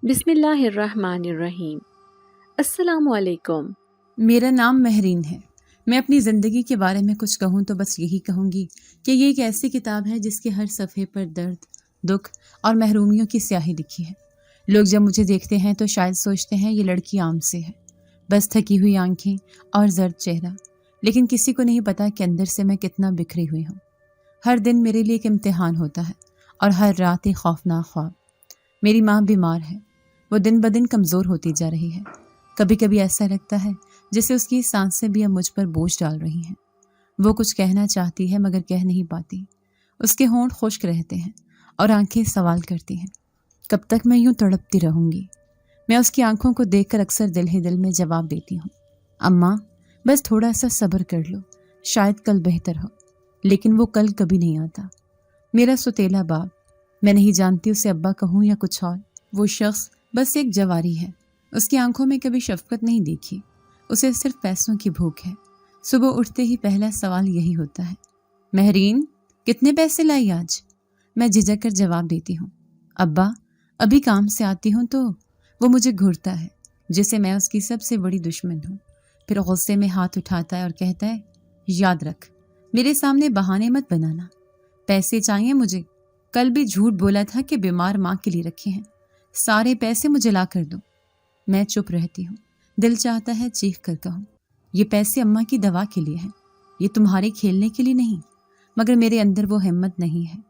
بسم اللہ الرحمن الرحیم۔ السلام علیکم۔ میرا نام مہرین ہے۔ میں اپنی زندگی کے بارے میں کچھ کہوں تو بس یہی کہوں گی کہ یہ ایک ایسی کتاب ہے جس کے ہر صفحے پر درد، دکھ اور محرومیوں کی سیاہی لکھی ہے۔ لوگ جب مجھے دیکھتے ہیں تو شاید سوچتے ہیں یہ لڑکی عام سے ہے، بس تھکی ہوئی آنکھیں اور زرد چہرہ، لیکن کسی کو نہیں پتا کہ اندر سے میں کتنا بکھری ہوئی ہوں۔ ہر دن میرے لیے ایک امتحان ہوتا ہے اور ہر رات ایک خوفناک خواب۔ میری ماں بیمار ہے، وہ دن بدن کمزور ہوتی جا رہی ہے۔ کبھی کبھی ایسا لگتا ہے جیسے اس کی سانسیں بھی اب مجھ پر بوجھ ڈال رہی ہیں۔ وہ کچھ کہنا چاہتی ہے مگر کہہ نہیں پاتی۔ اس کے ہونٹ خشک رہتے ہیں اور آنکھیں سوال کرتی ہیں، کب تک میں یوں تڑپتی رہوں گی؟ میں اس کی آنکھوں کو دیکھ کر اکثر دل ہی دل میں جواب دیتی ہوں، اماں بس تھوڑا سا صبر کر لو، شاید کل بہتر ہو۔ لیکن وہ کل کبھی نہیں آتا۔ میرا ستیلا باپ، میں نہیں جانتی اسے ابا کہوں یا کچھ اور۔ وہ شخص بس ایک جواری ہے۔ اس کی آنکھوں میں کبھی شفقت نہیں دیکھی، اسے صرف پیسوں کی بھوک ہے۔ صبح اٹھتے ہی پہلا سوال یہی ہوتا ہے، مہرین کتنے پیسے لائی آج؟ میں جھجک کر جواب دیتی ہوں، ابا ابھی کام سے آتی ہوں تو۔ وہ مجھے گھورتا ہے جیسے میں اس کی سب سے بڑی دشمن ہوں، پھر غصے میں ہاتھ اٹھاتا ہے اور کہتا ہے، یاد رکھ میرے سامنے بہانے مت بنانا، پیسے چاہیے مجھے۔ کل بھی جھوٹ بولا تھا کہ بیمار ماں کے لیے رکھے ہیں، سارے پیسے مجھے لا کر دو۔ میں چپ رہتی ہوں، دل چاہتا ہے چیخ کر کہوں، یہ پیسے اماں کی دوا کے لیے ہیں، یہ تمہارے کھیلنے کے لیے نہیں۔ مگر میرے اندر وہ ہمت نہیں ہے۔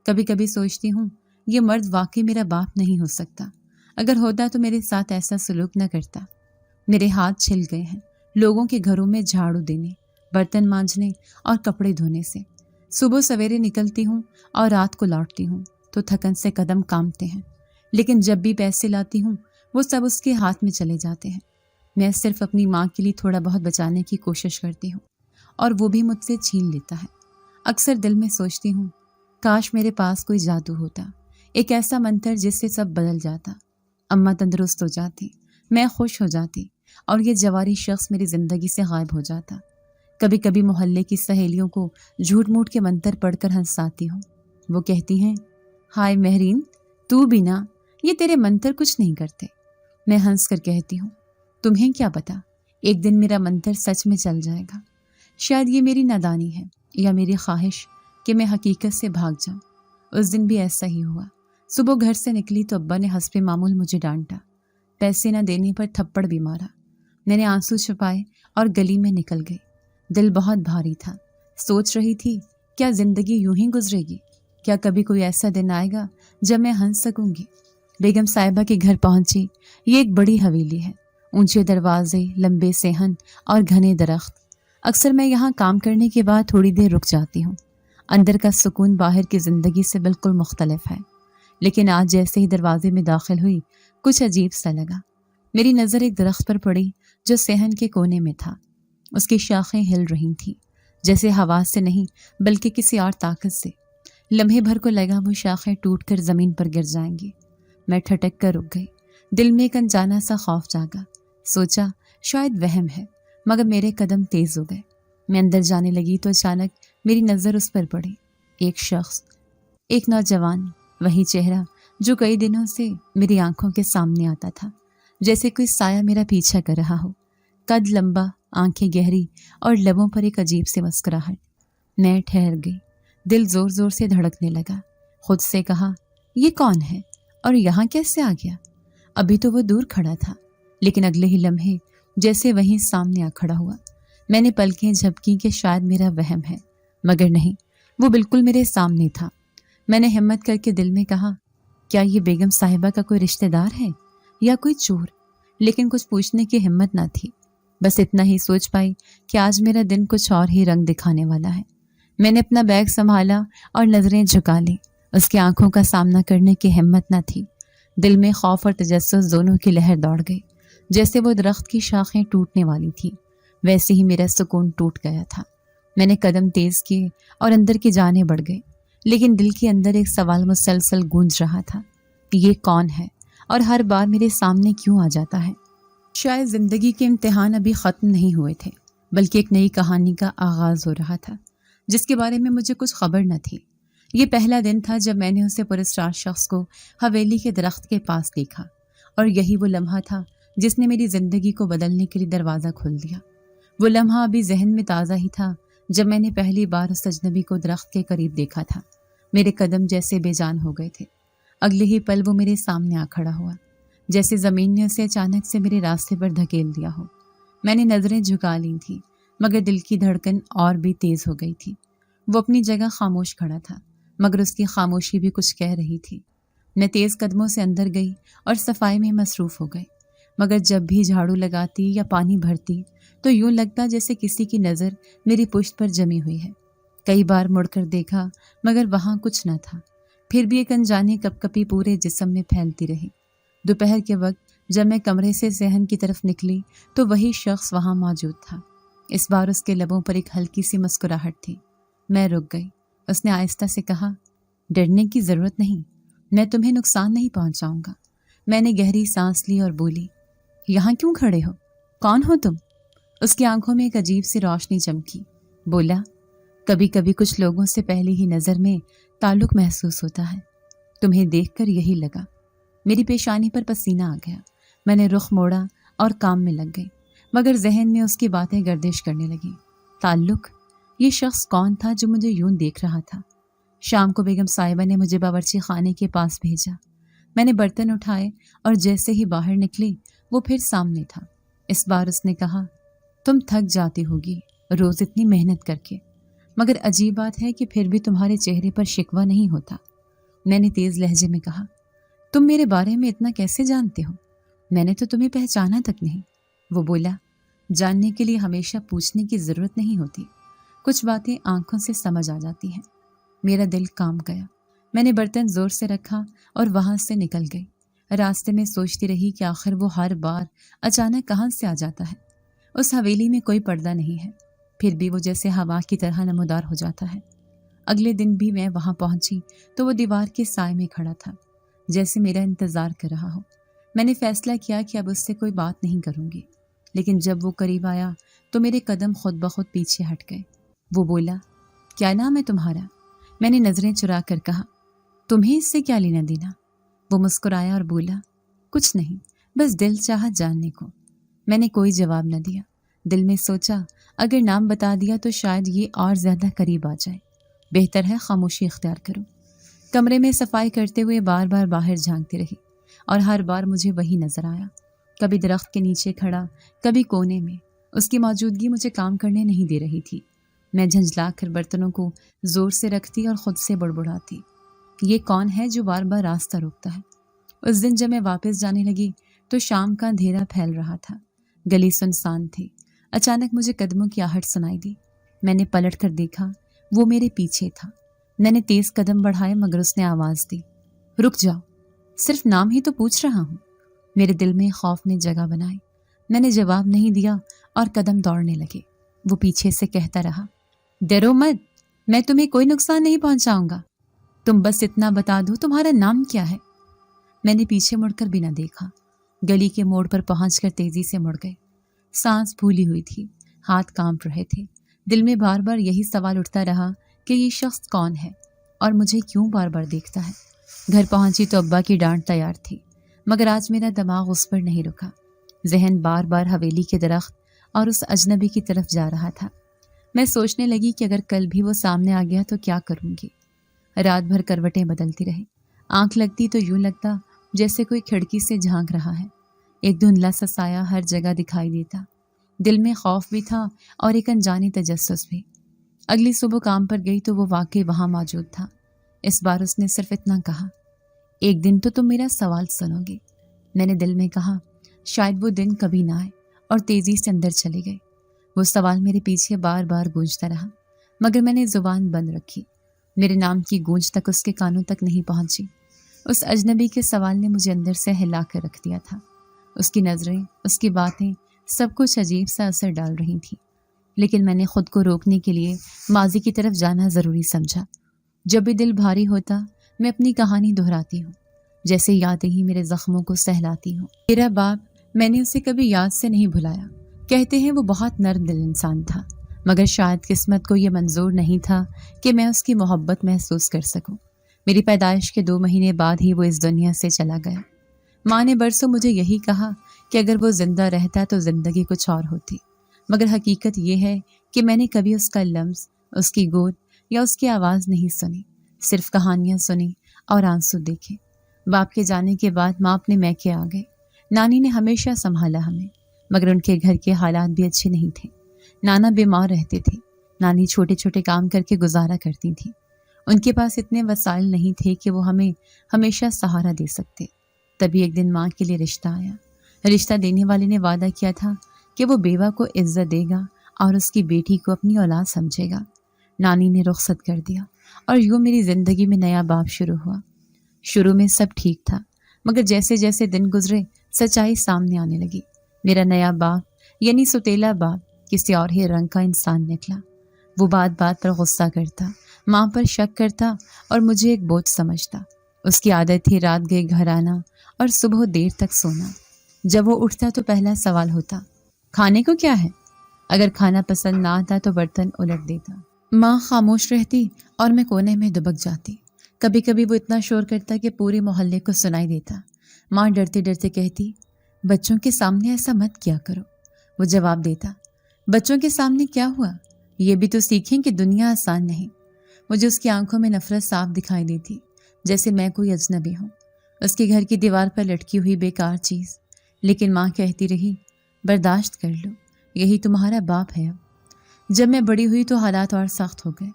کبھی کبھی سوچتی ہوں یہ مرد واقعی میرا باپ نہیں ہو سکتا، اگر ہوتا تو میرے ساتھ ایسا سلوک نہ کرتا۔ میرے ہاتھ چھل گئے ہیں لوگوں کے گھروں میں جھاڑو دینے، برتن مانجنے اور کپڑے دھونے سے۔ صبح سویرے نکلتی ہوں اور رات کو لوٹتی ہوں تو تھکن سے قدم کانپتے ہیں، لیکن جب بھی پیسے لاتی ہوں وہ سب اس کے ہاتھ میں چلے جاتے ہیں۔ میں صرف اپنی ماں کے لیے تھوڑا بہت بچانے کی کوشش کرتی ہوں اور وہ بھی مجھ سے چھین لیتا ہے۔ اکثر دل میں سوچتی ہوں کاش میرے پاس کوئی جادو ہوتا، ایک ایسا منتر جس سے سب بدل جاتا۔ اماں تندرست ہو جاتی، میں خوش ہو جاتی اور یہ جواری شخص میری زندگی سے غائب ہو جاتا۔ کبھی کبھی محلے کی سہیلیوں کو جھوٹ موٹ کے منتر پڑھ کر ہنساتی ہوں۔ وہ کہتی ہیں، ہائے مہرین تو بھی نا، یہ تیرے منتر کچھ نہیں کرتے۔ میں ہنس کر کہتی ہوں، تمہیں کیا پتا، ایک دن میرا منتر سچ میں چل جائے گا۔ شاید یہ میری نادانی ہے یا میری خواہش کہ میں حقیقت سے بھاگ جاؤں۔ اس دن بھی ایسا ہی ہوا۔ صبح گھر سے نکلی تو ابا نے حسب معمول مجھے ڈانٹا، پیسے نہ دینے پر تھپڑ بھی مارا۔ میں نے آنسو چھپائے اور گلی میں نکل گئی۔ دل بہت بھاری تھا، سوچ رہی تھی کیا زندگی یوں ہی گزرے گی؟ کیا کبھی کوئی ایسا دن آئے گا جب میں ہنس سکوں گی؟ بیگم صاحبہ کے گھر پہنچی۔ یہ ایک بڑی حویلی ہے، اونچے دروازے، لمبے صحن اور گھنے درخت۔ اکثر میں یہاں کام کرنے کے بعد تھوڑی دیر رک جاتی ہوں۔ اندر کا سکون باہر کی زندگی سے بالکل مختلف ہے، لیکن آج جیسے ہی دروازے میں داخل ہوئی کچھ عجیب سا لگا۔ میری نظر ایک درخت پر پڑی جو صحن کے کونے میں تھا۔ اس کی شاخیں ہل رہی تھیں، جیسے ہوا سے نہیں بلکہ کسی اور طاقت سے۔ لمحے بھر کو لگا وہ شاخیں ٹوٹ کر زمین پر گر جائیں گی۔ میں ٹھٹک کر رک گئی، دل میں ایک انجانا سا خوف جاگا۔ سوچا شاید وہم ہے، مگر میرے قدم تیز ہو گئے۔ میں اندر جانے لگی تو اچانک میری نظر اس پر پڑی۔ ایک شخص، ایک نوجوان، وہی چہرہ جو کئی دنوں سے میری آنکھوں کے سامنے آتا تھا، جیسے کوئی سایہ میرا پیچھا کر رہا ہو۔ قد لمبا، آنکھیں گہری اور لبوں پر ایک عجیب سی مسکراہٹ۔ میں ٹھہر گئی، دل زور زور سے دھڑکنے لگا۔ خود سے کہا، یہ کون ہے اور یہاں کیسے آ گیا؟ ابھی تو وہ دور کھڑا تھا، لیکن اگلے ہی لمحے جیسے وہیں سامنے آ کھڑا ہوا۔ میں نے پلکیں جھپکیں کہ شاید میرا وہم ہے، مگر نہیں، وہ بالکل میرے سامنے تھا۔ میں نے ہمت کر کے دل میں کہا، کیا یہ بیگم صاحبہ کا کوئی رشتہ دار ہے یا کوئی چور؟ لیکن کچھ پوچھنے کی ہمت نہ تھی، بس اتنا ہی سوچ پائی کہ آج میرا دن کچھ اور ہی رنگ دکھانے والا ہے۔ میں نے اپنا بیگ سنبھالا اور نظریں جھکا لی۔ اس کی آنکھوں کا سامنا کرنے کی ہمت نہ تھی۔ دل میں خوف اور تجسس دونوں کی لہر دوڑ گئی۔ جیسے وہ درخت کی شاخیں ٹوٹنے والی تھی، ویسے ہی میرا سکون ٹوٹ گیا تھا۔ میں نے قدم تیز کیے اور اندر کی جانب بڑھ گئی، لیکن دل کے اندر ایک سوال مسلسل گونج رہا تھا، یہ کون ہے اور ہر بار میرے سامنے کیوں آ جاتا ہے؟ شاید زندگی کے امتحان ابھی ختم نہیں ہوئے تھے، بلکہ ایک نئی کہانی کا آغاز ہو رہا تھا، جس کے بارے میں مجھے کچھ خبر نہ تھی۔ یہ پہلا دن تھا جب میں نے اسے پراسرار شخص کو حویلی کے درخت کے پاس دیکھا، اور یہی وہ لمحہ تھا جس نے میری زندگی کو بدلنے کے لیے دروازہ کھول دیا۔ وہ لمحہ ابھی ذہن میں تازہ ہی تھا جب میں نے پہلی بار اس اجنبی کو درخت کے قریب دیکھا تھا۔ میرے قدم جیسے بے جان ہو گئے تھے۔ اگلے ہی پل وہ میرے سامنے آ کھڑا ہوا، جیسے زمین نے اسے اچانک سے میرے راستے پر دھکیل دیا ہو۔ میں نے نظریں جھکا لی تھیں، مگر دل کی دھڑکن اور بھی تیز ہو گئی تھی۔ وہ اپنی جگہ خاموش کھڑا تھا، مگر اس کی خاموشی بھی کچھ کہہ رہی تھی۔ میں تیز قدموں سے اندر گئی اور صفائی میں مصروف ہو گئی، مگر جب بھی جھاڑو لگاتی یا پانی بھرتی تو یوں لگتا جیسے کسی کی نظر میری پشت پر جمی ہوئی ہے۔ کئی بار مڑ کر دیکھا مگر وہاں کچھ نہ تھا، پھر بھی ایک انجانی کپ کپی پورے جسم میں پھیلتی رہی۔ دوپہر کے وقت جب میں کمرے سے صحن کی طرف نکلی تو وہی شخص وہاں موجود تھا۔ اس بار اس کے لبوں پر ایک ہلکی سی مسکراہٹ تھی۔ میں رک گئی۔ اس نے آہستہ سے کہا، ڈرنے کی ضرورت نہیں، میں تمہیں نقصان نہیں پہنچاؤں گا۔ میں نے گہری سانس لی اور بولی، یہاں کیوں کھڑے ہو؟ کون ہو تم؟ اس کی آنکھوں میں ایک عجیب سی روشنی چمکی۔ بولا، کبھی کبھی کچھ لوگوں سے پہلی ہی نظر میں تعلق محسوس ہوتا ہے، تمہیں دیکھ کر یہی لگا۔ میری پیشانی پر پسینہ آ گیا۔ میں نے رخ موڑا اور کام میں لگ گئی، مگر ذہن میں اس کی باتیں گردش کرنے لگیں۔ تعلق؟ یہ شخص کون تھا جو مجھے یوں دیکھ رہا تھا؟ شام کو بیگم صاحبہ نے مجھے باورچی خانے کے پاس بھیجا۔ میں نے برتن اٹھائے اور جیسے ہی باہر نکلی وہ پھر سامنے تھا۔ اس بار اس نے کہا، تم تھک جاتی ہوگی روز اتنی محنت کر کے، مگر عجیب بات ہے کہ پھر بھی تمہارے چہرے پر شکوہ نہیں ہوتا۔ میں نے تیز لہجے میں کہا، تم میرے بارے میں اتنا کیسے جانتے ہو؟ میں نے تو تمہیں پہچانا تک نہیں۔ وہ بولا، جاننے کے لیے ہمیشہ پوچھنے کی ضرورت نہیں ہوتی، کچھ باتیں آنکھوں سے سمجھ آ جاتی ہیں۔ میرا دل کام گیا۔ میں نے برتن زور سے رکھا اور وہاں سے نکل گئی۔ راستے میں سوچتی رہی کہ آخر وہ ہر بار اچانک کہاں سے آ جاتا ہے۔ اس حویلی میں کوئی پردہ نہیں ہے، پھر بھی وہ جیسے ہوا کی طرح نمودار ہو جاتا ہے۔ اگلے دن بھی میں وہاں پہنچی تو وہ دیوار کے سائے میں کھڑا تھا، جیسے میرا انتظار کر رہا ہو۔ میں نے فیصلہ کیا کہ اب اس سے کوئی بات نہیں کروں گی، لیکن جب وہ قریب آیا تو میرے قدم خود بخود پیچھے ہٹ گئے۔ وہ بولا، کیا نام ہے تمہارا؟ میں نے نظریں چرا کر کہا، تمہیں اس سے کیا لینا دینا؟ وہ مسکرایا اور بولا، کچھ نہیں، بس دل چاہا جاننے کو۔ میں نے کوئی جواب نہ دیا۔ دل میں سوچا، اگر نام بتا دیا تو شاید یہ اور زیادہ قریب آ جائے، بہتر ہے خاموشی اختیار کروں۔ کمرے میں صفائی کرتے ہوئے بار بار باہر جھانکتی رہی اور ہر بار مجھے وہی نظر آیا، کبھی درخت کے نیچے کھڑا، کبھی کونے میں۔ اس کی موجودگی مجھے کام کرنے نہیں دے رہی تھی۔ میں جھنجھلا کر برتنوں کو زور سے رکھتی اور خود سے بڑبڑاتی، یہ کون ہے جو بار بار راستہ روکتا ہے؟ اس دن جب میں واپس جانے لگی تو شام کا اندھیرا پھیل رہا تھا، گلی سنسان تھی۔ اچانک مجھے قدموں کی آہٹ سنائی دی۔ میں نے پلٹ کر دیکھا، وہ میرے پیچھے تھا۔ میں نے تیز قدم بڑھائے مگر اس نے آواز دی، رک جاؤ، صرف نام ہی تو پوچھ رہا ہوں۔ میرے دل میں خوف نے جگہ بنائی۔ میں نے جواب نہیں دیا اور قدم دوڑنے لگے۔ وہ پیچھے سے کہتا رہا، ڈرو مت، میں تمہیں کوئی نقصان نہیں پہنچاؤں گا، تم بس اتنا بتا دو تمہارا نام کیا ہے۔ میں نے پیچھے مڑ کر بھی نہ دیکھا۔ گلی کے موڑ پر پہنچ کر تیزی سے مڑ گئے۔ سانس پھولی ہوئی تھی، ہاتھ کانپ رہے تھے۔ دل میں بار بار یہی سوال اٹھتا رہا کہ یہ شخص کون ہے اور مجھے کیوں بار بار دیکھتا ہے۔ گھر پہنچی تو ابا کی ڈانٹ تیار تھی، مگر آج میرا دماغ اس پر نہیں رکا۔ ذہن بار بار حویلی کے درخت اور اس اجنبی کی طرف جا رہا تھا۔ میں سوچنے لگی کہ اگر کل بھی وہ سامنے آ گیا تو کیا کروں گی۔ رات بھر کروٹیں بدلتی رہی۔ آنکھ لگتی تو یوں لگتا جیسے کوئی کھڑکی سے جھانک رہا ہے۔ ایک دھندلا سا سایہ ہر جگہ دکھائی دیتا۔ دل میں خوف بھی تھا اور ایک انجانی تجسس بھی۔ اگلی صبح کام پر گئی تو وہ واقعی وہاں موجود تھا۔ اس بار اس نے صرف اتنا کہا، ایک دن تو تم میرا سوال سنو گے۔ میں نے دل میں کہا، شاید وہ دن کبھی نہ آئے، اور تیزی سے اندر چلی گئی۔ وہ سوال میرے پیچھے بار بار گونجتا رہا، مگر میں نے زبان بند رکھی۔ میرے نام کی گونج تک اس کے کانوں تک نہیں پہنچی۔ اس اجنبی کے سوال نے مجھے اندر سے ہلا کر رکھ دیا تھا۔ اس کی نظریں، اس کی باتیں، سب کچھ عجیب سا اثر ڈال رہی تھی، لیکن میں نے خود کو روکنے کے لیے ماضی کی طرف جانا ضروری سمجھا۔ جب بھی دل بھاری ہوتا میں اپنی کہانی دہراتی ہوں، جیسے یادیں ہی میرے زخموں کو سہلاتی ہوں۔ میرا باپ، میں نے اسے کبھی یاد سے نہیں بھلایا۔ کہتے ہیں وہ بہت نرم دل انسان تھا، مگر شاید قسمت کو یہ منظور نہیں تھا کہ میں اس کی محبت محسوس کر سکوں۔ میری پیدائش کے 2 مہینے بعد ہی وہ اس دنیا سے چلا گیا۔ ماں نے برسوں مجھے یہی کہا کہ اگر وہ زندہ رہتا تو زندگی کچھ اور ہوتی، مگر حقیقت یہ ہے کہ میں نے کبھی اس کا لمس، اس کی گود یا اس کی آواز نہیں سنی، صرف کہانیاں سنی اور آنسو دیکھے۔ باپ کے جانے کے بعد ماں اپنے میکے آ گئے۔ نانی نے ہمیشہ سنبھالا ہمیں، مگر ان کے گھر کے حالات بھی اچھے نہیں تھے۔ نانا بیمار رہتے تھے، نانی چھوٹے چھوٹے کام کر کے گزارا کرتی تھی۔ ان کے پاس اتنے وسائل نہیں تھے کہ وہ ہمیں ہمیشہ سہارا دے سکتے۔ تبھی ایک دن ماں کے لیے رشتہ آیا۔ رشتہ دینے والے نے وعدہ کیا تھا کہ وہ بیوہ کو عزت دے گا اور اس کی بیٹی کو اپنی اولاد سمجھے گا۔ نانی نے رخصت کر دیا اور یوں میری زندگی میں نیا باب شروع ہوا۔ شروع میں سب ٹھیک تھا، مگر جیسے جیسے دن گزرے سچائی سامنے آنے لگی۔ میرا نیا باپ یعنی ستیلا باپ کسی اور ہی رنگ کا انسان نکلا۔ وہ بات بات پر غصہ کرتا، ماں پر شک کرتا اور مجھے ایک بوجھ سمجھتا۔ اس کی عادت تھی رات گئے گھر آنا اور صبح دیر تک سونا۔ جب وہ اٹھتا تو پہلا سوال ہوتا، کھانے کو کیا ہے؟ اگر کھانا پسند نہ آتا تو برتن الٹ دیتا۔ ماں خاموش رہتی اور میں کونے میں دبک جاتی۔ کبھی کبھی وہ اتنا شور کرتا کہ پورے محلے کو سنائی دیتا۔ ماں ڈرتے ڈرتے کہتی، بچوں کے سامنے ایسا مت کیا کرو۔ وہ جواب دیتا، بچوں کے سامنے کیا ہوا؟ یہ بھی تو سیکھیں کہ دنیا آسان نہیں۔ مجھے اس کی آنکھوں میں نفرت صاف دکھائی دیتی، جیسے میں کوئی اجنبی ہوں، اس کے گھر کی دیوار پر لٹکی ہوئی بیکار چیز۔ لیکن ماں کہتی رہی، برداشت کر لو، یہی تمہارا باپ ہے۔ اب جب میں بڑی ہوئی تو حالات اور سخت ہو گئے۔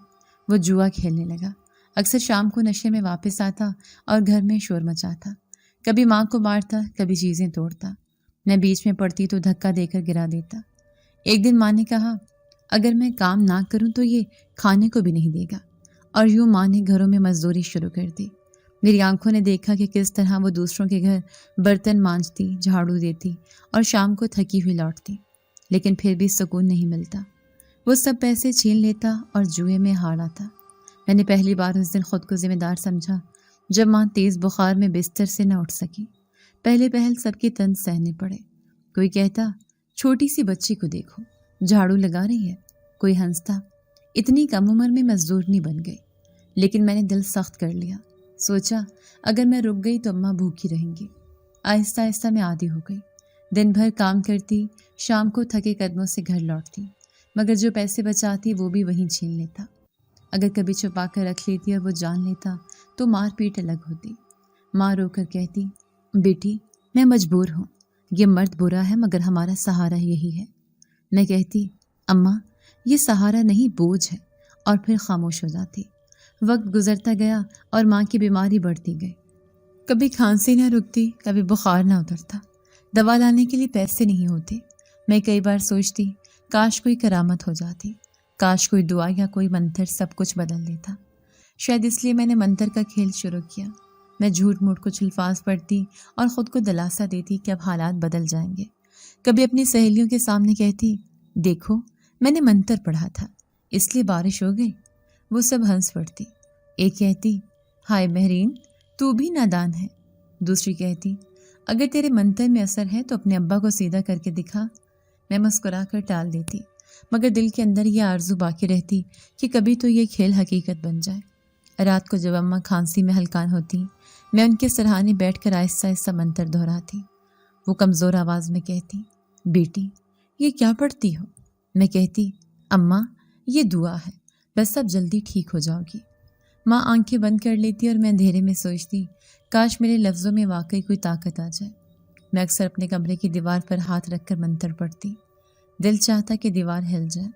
وہ جوا کھیلنے لگا، اکثر شام کو نشے میں واپس آتا اور گھر میں شور مچاتا۔ کبھی ماں کو مارتا، کبھی چیزیں توڑتا۔ میں بیچ میں پڑتی تو دھکا دے کر گرا دیتا۔ ایک دن ماں نے کہا، اگر میں کام نہ کروں تو یہ کھانے کو بھی نہیں دے گا، اور یوں ماں نے گھروں میں مزدوری شروع کر دی۔ میری آنکھوں نے دیکھا کہ کس طرح وہ دوسروں کے گھر برتن مانجتی، جھاڑو دیتی اور شام کو تھکی ہوئی لوٹتی، لیکن پھر بھی سکون نہیں ملتا۔ وہ سب پیسے چھین لیتا اور جوئے میں ہار آتا۔ میں نے پہلی بار اس دن خود کو ذمہ دار سمجھا جب ماں تیز بخار میں بستر سے نہ اٹھ سکی۔ پہلے پہل سب کے طنز سہنے پڑے۔ کوئی کہتا، چھوٹی سی بچی کو دیکھو، جھاڑو لگا رہی ہے۔ کوئی ہنستا، اتنی کم عمر میں مزدورنی بن گئی۔ لیکن میں نے دل سخت کر لیا۔ سوچا، اگر میں رک گئی تو اماں بھوکی رہیں گی۔ آہستہ آہستہ میں عادی ہو گئی۔ دن بھر کام کرتی، شام کو تھکے قدموں سے گھر لوٹتی، مگر جو پیسے بچاتی وہ بھی وہیں چھین لیتا۔ اگر کبھی چھپا کر رکھ لیتی اور وہ جان لیتا تو مار پیٹ الگ ہوتی۔ ماں رو کر کہتی، بیٹی میں مجبور ہوں، یہ مرد برا ہے مگر ہمارا سہارا یہی ہے۔ میں کہتی، اماں یہ سہارا نہیں بوجھ ہے، اور پھر خاموش ہو جاتی۔ وقت گزرتا گیا اور ماں کی بیماری بڑھتی گئی۔ کبھی کھانسی نہ رکتی، کبھی بخار نہ اترتا۔ دوا لانے کے لیے پیسے نہیں ہوتے۔ میں کئی بار سوچتی، کاش کوئی کرامت ہو جاتی، کاش کوئی دعا یا کوئی منتر سب کچھ بدل دیتا۔ شاید اس لیے میں نے منتر کا کھیل شروع کیا۔ میں جھوٹ موٹ کچھ الفاظ پڑھتی اور خود کو دلاسا دیتی کہ اب حالات بدل جائیں گے۔ کبھی اپنی سہیلیوں کے سامنے کہتی، دیکھو میں نے منتر پڑھا تھا اس لیے بارش ہو گئی۔ وہ سب ہنس پڑتی۔ ایک کہتی، ہائے مہرین تو بھی نادان ہے۔ دوسری کہتی، اگر تیرے منتر میں اثر ہے تو اپنے ابا کو سیدھا کر کے دکھا۔ میں مسکرا کر ٹال دیتی، مگر دل کے اندر یہ آرزو باقی رہتی کہ کبھی تو یہ کھیل حقیقت بن جائے۔ رات کو جب اماں کھانسی میں ہلکان ہوتی، میں ان کے سرہانے بیٹھ کر آہستہ آہستہ منتر دہراتی۔ وہ کمزور آواز میں کہتی، بیٹی یہ کیا پڑھتی ہو؟ میں کہتی، اماں یہ دعا ہے، بس اب جلدی ٹھیک ہو جاؤ گی۔ ماں آنکھیں بند کر لیتی اور میں اندھیرے میں سوچتی، کاش میرے لفظوں میں واقعی کوئی طاقت آ جائے۔ میں اکثر اپنے کمرے کی دیوار پر ہاتھ رکھ کر منتر پڑھتی۔ دل چاہتا کہ دیوار ہل جائے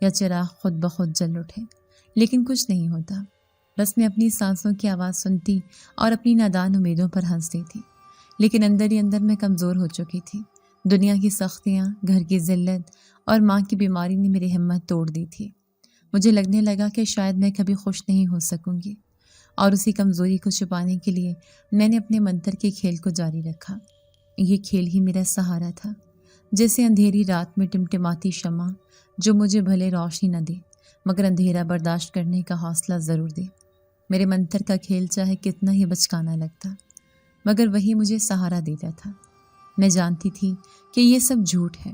یا چراغ خود بخود جل اٹھے، لیکن کچھ نہیں ہوتا۔ بس میں اپنی سانسوں کی آواز سنتی اور اپنی نادان امیدوں پر ہنستی تھی، لیکن اندر ہی اندر میں کمزور ہو چکی تھی۔ دنیا کی سختیاں، گھر کی ذلت اور ماں کی بیماری نے میری ہمت توڑ دی تھی۔ مجھے لگنے لگا کہ شاید میں کبھی خوش نہیں ہو سکوں گی، اور اسی کمزوری کو چھپانے کے لیے میں نے اپنے منتر کے کھیل کو جاری رکھا۔ یہ کھیل ہی میرا سہارا تھا، جیسے اندھیری رات میں ٹمٹماتی شمع جو مجھے بھلے روشنی نہ دے مگر اندھیرا برداشت کرنے کا حوصلہ ضرور دے۔ میرے منتر کا کھیل چاہے کتنا ہی بچکانا لگتا مگر وہی مجھے سہارا دیتا تھا۔ میں جانتی تھی کہ یہ سب جھوٹ ہے،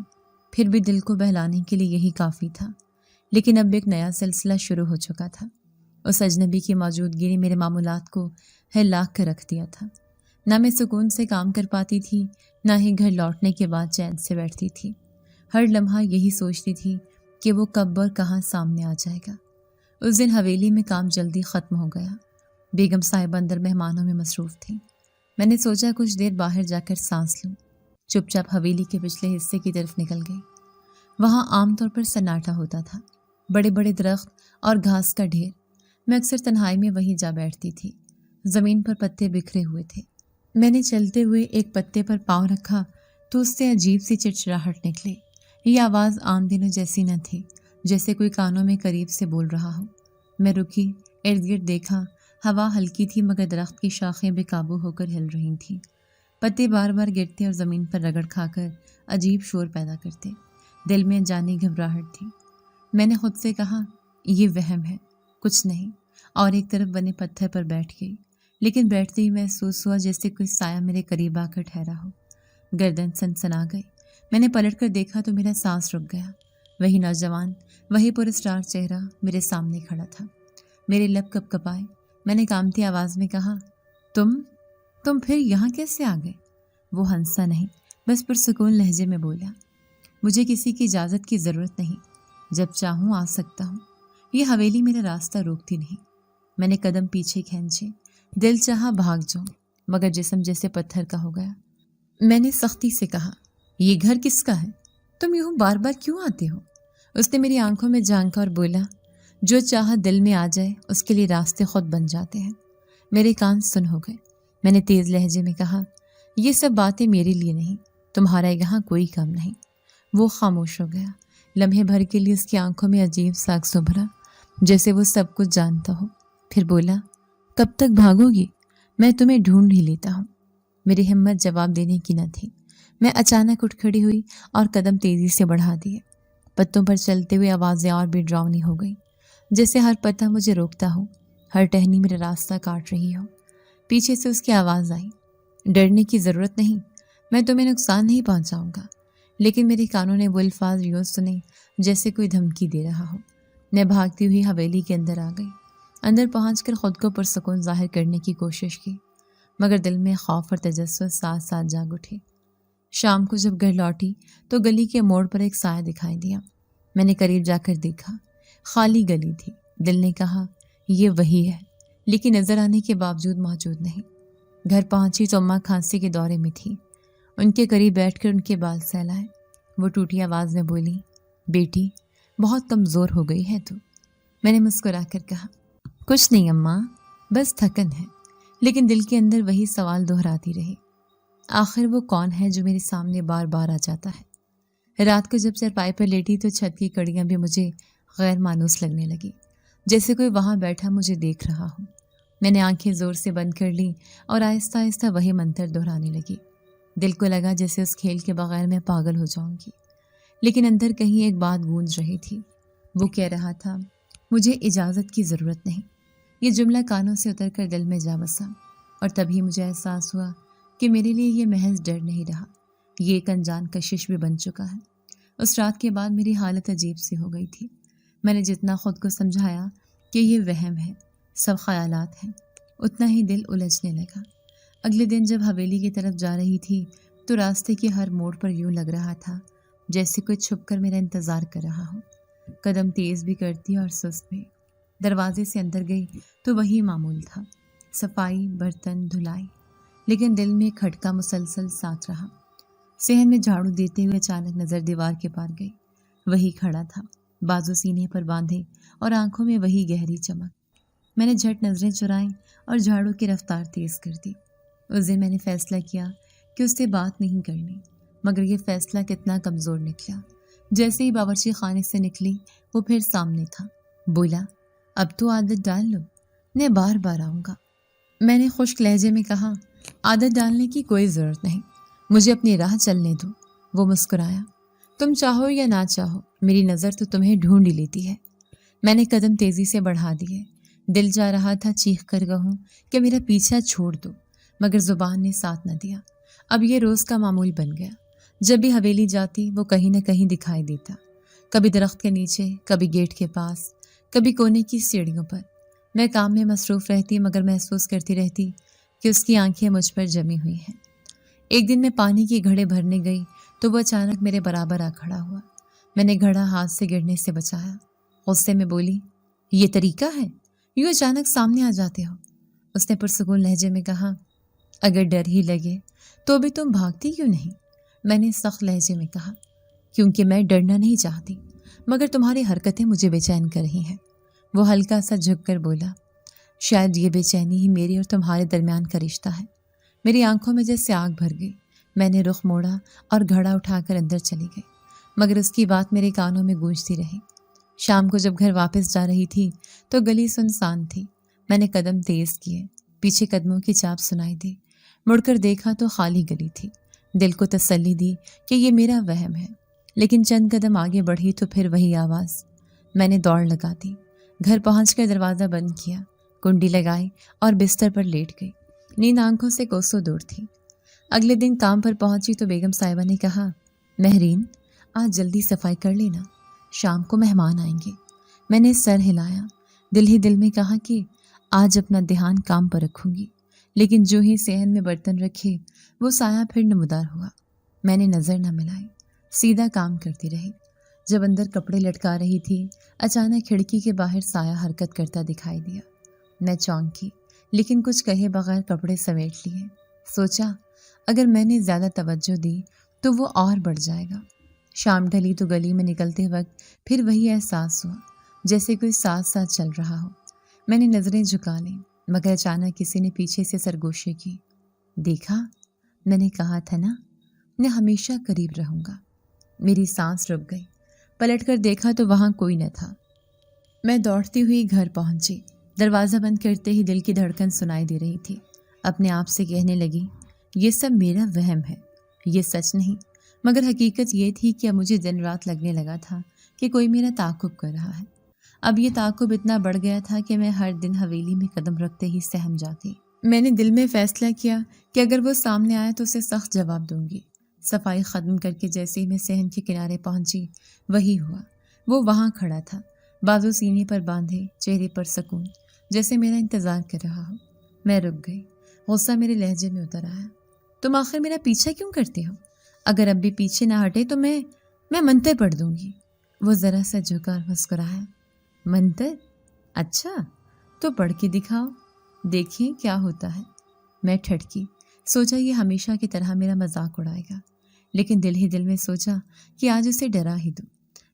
پھر بھی دل کو بہلانے کے لیے یہی کافی تھا۔ لیکن اب ایک نیا سلسلہ شروع ہو چکا تھا۔ اس اجنبی کی موجودگی نے میرے معمولات کو ہلا کر رکھ دیا تھا۔ نہ میں سکون سے کام کر پاتی تھی، نہ ہی گھر لوٹنے کے بعد چین سے بیٹھتی تھی۔ ہر لمحہ یہی سوچتی تھی کہ وہ کب اور کہاں سامنے آ جائے گا۔ اس دن حویلی میں کام جلدی ختم ہو گیا۔ بیگم صاحبہ اندر مہمانوں میں مصروف تھیں۔ میں نے سوچا کچھ دیر باہر جا کر سانس لوں۔ چپ چاپ حویلی کے پچھلے حصے کی طرف نکل گئی۔ وہاں عام طور پر سناٹا ہوتا تھا، بڑے بڑے درخت اور گھاس کا ڈھیر۔ میں اکثر تنہائی میں وہیں جا بیٹھتی تھی۔ زمین پر پتے بکھرے ہوئے تھے۔ میں نے چلتے ہوئے ایک پتے پر پاؤں رکھا تو اس سے عجیب سی چڑچڑاہٹ نکلی۔ یہ آواز عام دنوں جیسی نہ تھی، جیسے کوئی کانوں میں قریب سے بول رہا ہو۔ میں رکی، ارد گرد دیکھا۔ ہوا ہلکی تھی مگر درخت کی شاخیں بے قابو ہو کر ہل رہی تھیں۔ پتے بار بار گرتے اور زمین پر رگڑ کھا کر عجیب شور پیدا کرتے۔ دل میں جانی گھبراہٹ تھی۔ میں نے خود سے کہا یہ وہم ہے، کچھ نہیں، اور ایک طرف بنے پتھر پر بیٹھ گئی۔ لیکن بیٹھتے ہی محسوس ہوا جیسے کوئی سایہ میرے قریب آ کر ٹھہرا ہو۔ گردن سنسنا گئی۔ میں نے پلٹ کر دیکھا تو میرا سانس رک گیا۔ وہی نوجوان، وہی پراسرار چہرہ میرے سامنے کھڑا تھا۔ میرے لب کپ کپائے۔ میں نے کامتی آواز میں کہا تم پھر یہاں کیسے آ گئے؟ وہ ہنسا نہیں، بس پرسکون لہجے میں بولا، مجھے کسی کی اجازت کی ضرورت نہیں، جب چاہوں آ سکتا ہوں۔ یہ حویلی میرا راستہ روکتی نہیں۔ میں نے قدم پیچھے کھینچے۔ دل چاہا بھاگ جاؤں مگر جسم جیسے پتھر کا ہو گیا۔ میں نے سختی سے کہا یہ گھر کس کا ہے؟ تم یوں بار بار کیوں آتے ہو؟ اس نے میری آنکھوں میں جھانکا اور بولا، جو چاہت دل میں آ جائے اس کے لیے راستے خود بن جاتے ہیں۔ میرے کان سن ہو گئے۔ میں نے تیز لہجے میں کہا یہ سب باتیں میرے لیے نہیں، تمہارا یہاں کوئی کام نہیں۔ وہ خاموش ہو گیا۔ لمحے بھر کے لیے اس کی آنکھوں میں عجیب سا عکس ابھرا، جیسے وہ سب کچھ جانتا ہو۔ پھر بولا، کب تک بھاگو گی؟ میں تمہیں ڈھونڈ ہی لیتا ہوں۔ میری ہمت جواب دینے کی نہ تھی۔ میں اچانک اٹھ کھڑی ہوئی اور قدم تیزی سے بڑھا دیے۔ پتوں پر چلتے ہوئے آوازیں اور بھی ڈراؤنی ہو گئی، جیسے ہر پتا مجھے روکتا ہو، ہر ٹہنی میرا راستہ کاٹ رہی ہو۔ پیچھے سے اس کی آواز آئی، ڈرنے کی ضرورت نہیں، میں تمہیں نقصان نہیں پہنچاؤں گا۔ لیکن میرے کانوں نے وہ الفاظ یوں سنے جیسے کوئی دھمکی دے رہا ہو۔ میں بھاگتی ہوئی حویلی کے اندر آ گئی۔ اندر پہنچ کر خود کو پرسکون ظاہر کرنے کی کوشش کی، مگر دل میں خوف اور تجسس ساتھ ساتھ جاگ اٹھے۔ شام کو جب گھر لوٹی تو گلی کے موڑ پر ایک سایہ دکھائی دیا۔ میں نے قریب جا کر دیکھا، خالی گلی تھی۔ دل نے کہا یہ وہی ہے، لیکن نظر آنے کے باوجود موجود نہیں۔ گھر پہنچی تو اماں کھانسی کے دورے میں تھی۔ ان کے قریب بیٹھ کر ان کے بال سہلائے۔ وہ ٹوٹی آواز میں بولی، بیٹی بہت کمزور ہو گئی ہے تو۔ میں نے مسکرا کر کہا، کچھ نہیں اماں، بس تھکن ہے۔ لیکن دل کے اندر وہی سوال دہراتی رہی، آخر وہ کون ہے جو میرے سامنے بار بار آ جاتا ہے؟ رات کو جب چرپائی پر لیٹی تو چھت کی کڑیاں بھی مجھے غیر مانوس لگنے لگی، جیسے کوئی وہاں بیٹھا مجھے دیکھ رہا ہو۔ میں نے آنکھیں زور سے بند کر لی اور آہستہ آہستہ وہی منتر دہرانے لگی۔ دل کو لگا جیسے اس کھیل کے بغیر میں پاگل ہو جاؤں گی، لیکن اندر کہیں ایک بات گونج رہی تھی۔ وہ کہہ رہا تھا، مجھے اجازت کی ضرورت نہیں۔ یہ جملہ کانوں سے اتر کر دل میں جا بسا، اور تبھی مجھے احساس ہوا کہ میرے لیے یہ محض ڈر نہیں رہا، یہ ایک انجان کشش بھی بن چکا ہے۔ اس رات کے بعد میری حالت عجیب سی ہو گئی تھی۔ میں نے جتنا خود کو سمجھایا کہ یہ وہم ہے، سب خیالات ہیں، اتنا ہی دل الجھنے لگا۔ اگلے دن جب حویلی کی طرف جا رہی تھی تو راستے کے ہر موڑ پر یوں لگ رہا تھا جیسے کوئی چھپ کر میرا انتظار کر رہا ہو۔ قدم تیز بھی کرتی اور سست بھی۔ دروازے سے اندر گئی تو وہی معمول تھا، صفائی، برتن، دھلائی، لیکن دل میں کھٹکا مسلسل ساتھ رہا۔ صحن میں جھاڑو دیتے ہوئے اچانک نظر دیوار کے پار گئی۔ وہی کھڑا تھا، بازو سینے پر باندھے اور آنکھوں میں وہی گہری چمک۔ میں نے جھٹ نظریں چرائیں اور جھاڑو کی رفتار تیز کر دی۔ اس دن میں نے فیصلہ کیا کہ اس سے بات نہیں کرنی، مگر یہ فیصلہ کتنا کمزور نکلا۔ جیسے ہی باورچی خانے سے نکلی وہ پھر سامنے تھا۔ بولا، اب تو عادت ڈال لو، میں بار بار آؤں گا۔ میں نے خشک لہجے میں کہا، عادت ڈالنے کی کوئی ضرورت نہیں، مجھے اپنی راہ چلنے دو۔ وہ مسکرایا، تم چاہو یا نہ چاہو میری نظر تو تمہیں ڈھونڈ ہی لیتی ہے۔ میں نے قدم تیزی سے بڑھا دیے۔ دل چاہ رہا تھا چیخ کر کہوں کہ میرا پیچھا چھوڑ دو، مگر زبان نے ساتھ نہ دیا۔ اب یہ روز کا معمول بن گیا۔ جب بھی حویلی جاتی وہ کہیں نہ کہیں دکھائی دیتا، کبھی درخت کے نیچے، کبھی گیٹ کے پاس، کبھی کونے کی سیڑھیوں پر۔ میں کام میں مصروف رہتی مگر محسوس کرتی رہتی کہ اس کی آنکھیں مجھ پر جمی ہوئی ہیں۔ ایک دن میں پانی کی گھڑے بھرنے گئی تو وہ اچانک میرے برابر آ کھڑا ہوا۔ میں نے گھڑا ہاتھ سے گرنے سے بچایا۔ غصے میں بولی، یہ طریقہ ہے؟ یوں اچانک سامنے آ جاتے ہو؟ اس نے پرسکون لہجے میں کہا، اگر ڈر ہی لگے تو بھی تم بھاگتی کیوں نہیں؟ میں نے سخت لہجے میں کہا، کیونکہ میں ڈرنا نہیں چاہتی، مگر تمہاری حرکتیں مجھے بے چین کر رہی ہیں۔ وہ ہلکا سا جھک کر بولا، شاید یہ بے چینی ہی میری اور تمہارے درمیان کا رشتہ ہے۔ میری آنکھوں میں جیسے آگ بھر گئی۔ میں نے رخ موڑا اور گھڑا اٹھا کر اندر چلی گئی، مگر اس کی بات میرے کانوں میں گونجتی رہی۔ شام کو جب گھر واپس جا رہی تھی تو گلی سنسان تھی۔ میں نے قدم تیز کیے، پیچھے قدموں کی چاپ سنائی دی۔ مڑ کر دیکھا تو خالی گلی تھی۔ دل کو تسلی دی کہ یہ میرا وہم ہے، لیکن چند قدم آگے بڑھی تو پھر وہی آواز۔ میں نے دوڑ لگا دی، گھر پہنچ کر دروازہ بند کیا، کنڈی لگائی اور بستر پر لیٹ گئی۔ نیند آنکھوں سے کوسوں دور تھی۔ اگلے دن کام پر پہنچی تو بیگم صاحبہ نے کہا، مہرین، آج جلدی صفائی کر لینا، شام کو مہمان آئیں گے۔ میں نے سر ہلایا، دل ہی دل میں کہا کہ آج اپنا دھیان کام پر رکھوں گی، لیکن جو ہی صحن میں برتن رکھے وہ سایہ پھر نمودار ہوا۔ میں نے نظر نہ ملائی، سیدھا کام کرتی رہی۔ جب اندر کپڑے لٹکا رہی تھی، اچانک کھڑکی کے باہر سایہ حرکت کرتا دکھائی دیا۔ میں چونکی، لیکن کچھ کہے بغیر کپڑے سمیٹ لیے۔ سوچا اگر میں نے زیادہ توجہ دی تو وہ اور بڑھ جائے گا۔ شام ڈھلی تو گلی میں نکلتے وقت پھر وہی احساس ہوا جیسے کوئی ساتھ ساتھ چل رہا ہو۔ میں نے نظریں جھکا لیں، مگر اچانک کسی نے پیچھے سے سرگوشی کی۔ دیکھا، میں نے کہا تھا نا، میں ہمیشہ قریب رہوں گا۔ میری سانس رک گئی، پلٹ کر دیکھا تو وہاں کوئی نہ تھا۔ میں دوڑتی ہوئی گھر پہنچی۔ دروازہ بند کرتے ہی دل کی دھڑکن سنائی دے رہی تھی۔ اپنے آپ سے کہنے لگی، یہ سب میرا وہم ہے، یہ سچ نہیں۔ مگر حقیقت یہ تھی کہ اب مجھے دن رات لگنے لگا تھا کہ کوئی میرا تعاقب کر رہا ہے۔ اب یہ تعاقب اتنا بڑھ گیا تھا کہ میں ہر دن حویلی میں قدم رکھتے ہی سہم جاتی۔ میں نے دل میں فیصلہ کیا کہ اگر وہ سامنے آیا تو اسے سخت جواب دوں گی۔ صفائی ختم کر کے جیسے ہی میں صحن کے کنارے پہنچی، وہی ہوا۔ وہ وہاں کھڑا تھا، بازو سینے پر باندھے، چہرے پر سکون، جیسے میرا انتظار کر رہا ہو۔ میں رک گئی، غصہ میرے لہجے میں اتر آیا۔ تم آخر میرا پیچھا کیوں کرتے ہو؟ اگر اب بھی پیچھے نہ ہٹے تو میں منتر پڑھ دوں گی۔ وہ ذرا سا جھکا اور مسکرایا۔ منتر؟ اچھا، تو پڑھ کے دکھاؤ، دیکھیں کیا ہوتا ہے۔ میں ٹھٹکی، سوچا یہ ہمیشہ کی طرح میرا مذاق اڑائے گا، لیکن دل ہی دل میں سوچا کہ آج اسے ڈرا ہی دوں۔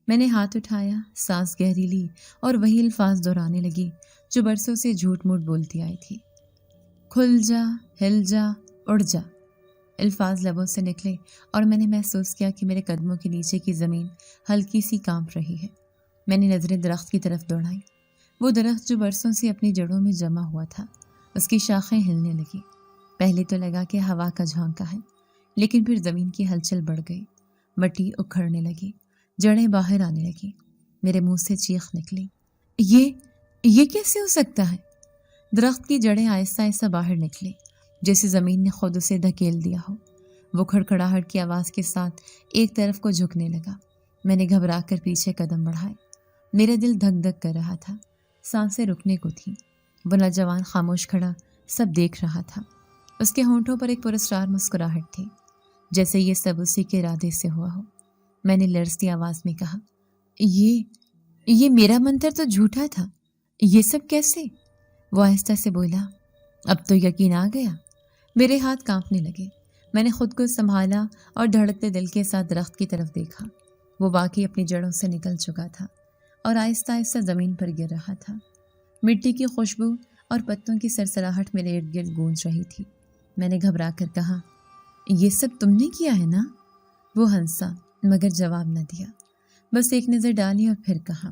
میں نے ہاتھ اٹھایا، سانس گہری لی اور وہی الفاظ دہرانے لگی جو برسوں سے جھوٹ موٹ بولتی آئی تھی۔ کھل جا، ہل جا، اڑ جا۔ الفاظ لبوں سے نکلے اور میں نے محسوس کیا کہ میرے قدموں کے نیچے کی زمین ہلکی سی کانپ رہی ہے۔ میں نے نظریں درخت کی طرف دوڑائیں۔ وہ درخت جو برسوں سے اپنی جڑوں میں جمع ہوا تھا، اس کی شاخیں ہلنے لگی۔ پہلے تو لگا کہ ہوا کا جھونکا ہے، لیکن پھر زمین کی ہلچل بڑھ گئی، مٹی اکھڑنے لگی، جڑیں باہر آنے لگی۔ میرے منہ سے چیخ نکلی، یہ کیسے ہو سکتا ہے؟ درخت کی جڑیں آہستہ آہستہ باہر نکلی، جیسے زمین نے خود اسے دھکیل دیا ہو۔ وہ کھڑکھڑاہٹ کی آواز کے ساتھ ایک طرف کو جھکنے لگا۔ میں نے گھبرا کر پیچھے قدم بڑھائے۔ میرا دل دھک دھک کر رہا تھا، سانسیں رکنے کو تھیں۔ وہ نوجوان خاموش کھڑا سب دیکھ رہا تھا۔ اس کے ہونٹوں پر ایک پراسرار مسکراہٹ تھی، جیسے یہ سب اسی کے ارادے سے ہوا ہو۔ میں نے لرزتی آواز میں کہا، یہ میرا منتر تو جھوٹا تھا، یہ سب کیسے؟ وہ آہستہ سے بولا، اب تو یقین آ گیا۔ میرے ہاتھ کانپنے لگے۔ میں نے خود کو سنبھالا اور دھڑکتے دل کے ساتھ درخت کی طرف دیکھا۔ وہ واقعی اپنی جڑوں سے نکل چکا تھا اور آہستہ آہستہ زمین پر گر رہا تھا۔ مٹی کی خوشبو اور پتوں کی سرسراہٹ میرے ارد گرد گونج رہی تھی۔ میں نے گھبرا کر کہا، یہ سب تم نے کیا ہے نا؟ وہ ہنسا مگر جواب نہ دیا، بس ایک نظر ڈالی اور پھر کہا،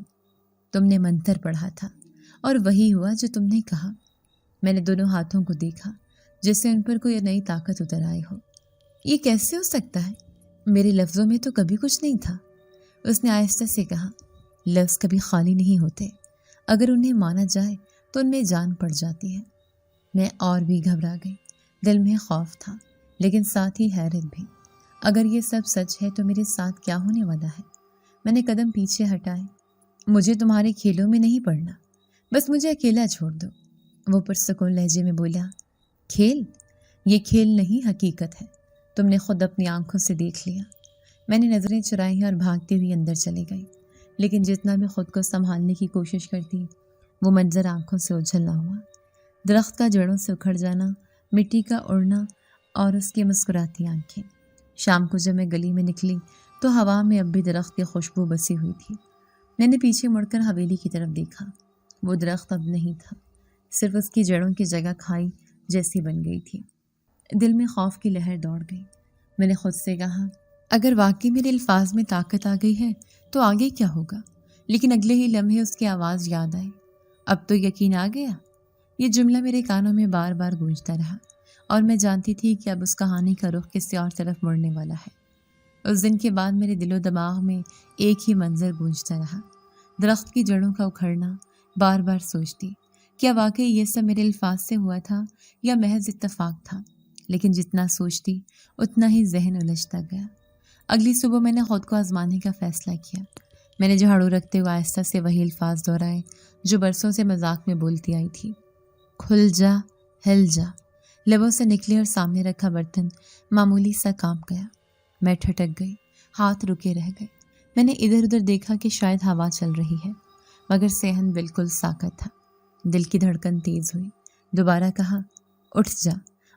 تم نے منتر پڑھا تھا اور وہی ہوا جو تم نے کہا۔ میں نے دونوں ہاتھوں کو دیکھا جیسے ان پر کوئی نئی طاقت اتر آئی ہو۔ یہ کیسے ہو سکتا ہے؟ میرے لفظوں میں تو کبھی کچھ نہیں تھا۔ اس نے آہستہ سے کہا، لفظ کبھی خالی نہیں ہوتے، اگر انہیں مانا جائے تو ان میں جان پڑ جاتی ہے۔ میں اور بھی گھبرا گئی۔ دل میں خوف تھا، لیکن ساتھ ہی حیرت بھی۔ اگر یہ سب سچ ہے تو میرے ساتھ کیا ہونے والا ہے؟ میں نے قدم پیچھے ہٹائے۔ مجھے تمہارے کھیلوں میں نہیں پڑنا، بس مجھے اکیلا چھوڑ دو۔ وہ پرسکون لہجے میں بولا، کھیل؟ یہ کھیل نہیں حقیقت ہے، تم نے خود اپنی آنکھوں سے دیکھ لیا۔ میں نے نظریں چرائیں اور بھاگتی ہوئی اندر چلی گئی، لیکن جتنا میں خود کو سنبھالنے کی کوشش کرتی وہ منظر آنکھوں سے اوجھل نہ ہوا۔ درخت کا جڑوں سے اکھڑ جانا، مٹی کا اڑنا اور اس کی مسکراتی آنکھیں۔ شام کو جب میں گلی میں نکلی تو ہوا میں اب بھی درخت کی خوشبو بسی ہوئی تھی۔ میں نے پیچھے مڑ کر حویلی کی طرف دیکھا۔ وہ درخت اب نہیں تھا، صرف اس کی جڑوں کی جگہ کھائی جیسی بن گئی تھی۔ دل میں خوف کی لہر دوڑ گئی۔ میں نے خود سے کہا، اگر واقعی میرے الفاظ میں طاقت آ گئی ہے تو آگے کیا ہوگا؟ لیکن اگلے ہی لمحے اس کی آواز یاد آئی۔ اب تو یقین آ گیا۔ یہ جملہ میرے کانوں میں بار بار گونجتا رہا اور میں جانتی تھی کہ اب اس کہانی کا رخ کسی اور طرف مڑنے والا ہے۔ اس دن کے بعد میرے دل و دماغ میں ایک ہی منظر گونجتا رہا، درخت کی جڑوں کا اکھڑنا۔ بار بار سوچتی، کیا واقعی یہ سب میرے الفاظ سے ہوا تھا یا محض اتفاق تھا؟ لیکن جتنا سوچتی اتنا ہی ذہن الجھتا گیا۔ اگلی صبح میں نے خود کو آزمانے کا فیصلہ کیا۔ میں نے جھاڑو رکھتے ہوئے آہستہ سے وہی الفاظ دہرائے جو برسوں سے مذاق میں بولتی آئی تھی۔ کھل جا، ہل جا، لبوں سے نکلے اور سامنے رکھا برتن معمولی سا کانپ گیا۔ میں ٹھٹک گئی، ہاتھ رکے رہ گئے۔ میں نے ادھر ادھر دیکھا کہ شاید ہوا چل رہی ہے، مگر صحن بالکل ساکت تھا۔ دل کی دھڑکن تیز ہوئی۔ دوبارہ کہا، اٹھ جا،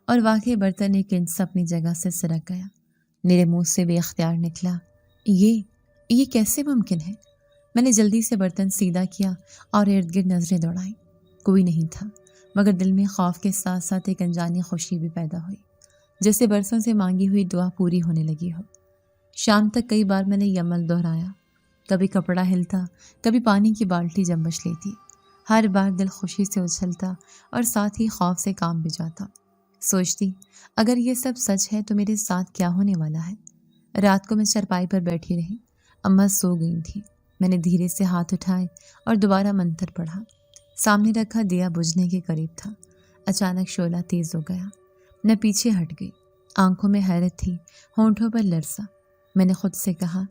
اور واقعی برتن ایک انچ اپنی جگہ سے سرک گیا۔ میرے منہ سے بے اختیار نکلا، یہ کیسے ممکن ہے؟ میں نے جلدی سے برتن سیدھا کیا اور ارد گرد نظریں دوڑائیں۔ کوئی نہیں تھا، مگر دل میں خوف کے ساتھ ساتھ ایک انجانی خوشی بھی پیدا ہوئی، جیسے برسوں سے مانگی ہوئی دعا پوری ہونے لگی ہو۔ شام تک کئی بار میں نے یہ عمل دہرایا، کبھی کپڑا ہلتا، کبھی پانی کی بالٹی جمبش لیتی۔ ہر بار دل خوشی سے اچھلتا اور ساتھ ہی خوف سے کام بھی جاتا۔ سوچتی، اگر یہ سب سچ ہے تو میرے ساتھ کیا ہونے والا ہے؟ رات کو میں چرپائی پر بیٹھی رہی، اماں سو گئی تھی۔ میں نے دھیرے سے ہاتھ اٹھائے اور دوبارہ منتر پڑھا۔ سامنے رکھا دیا بجھنے کے قریب تھا۔ اچانک شعلہ تیز ہو گیا۔ میں پیچھے ہٹ گئی، آنکھوں میں حیرت تھی، ہونٹوں پر لرزا۔ میں نے خود سے کہا،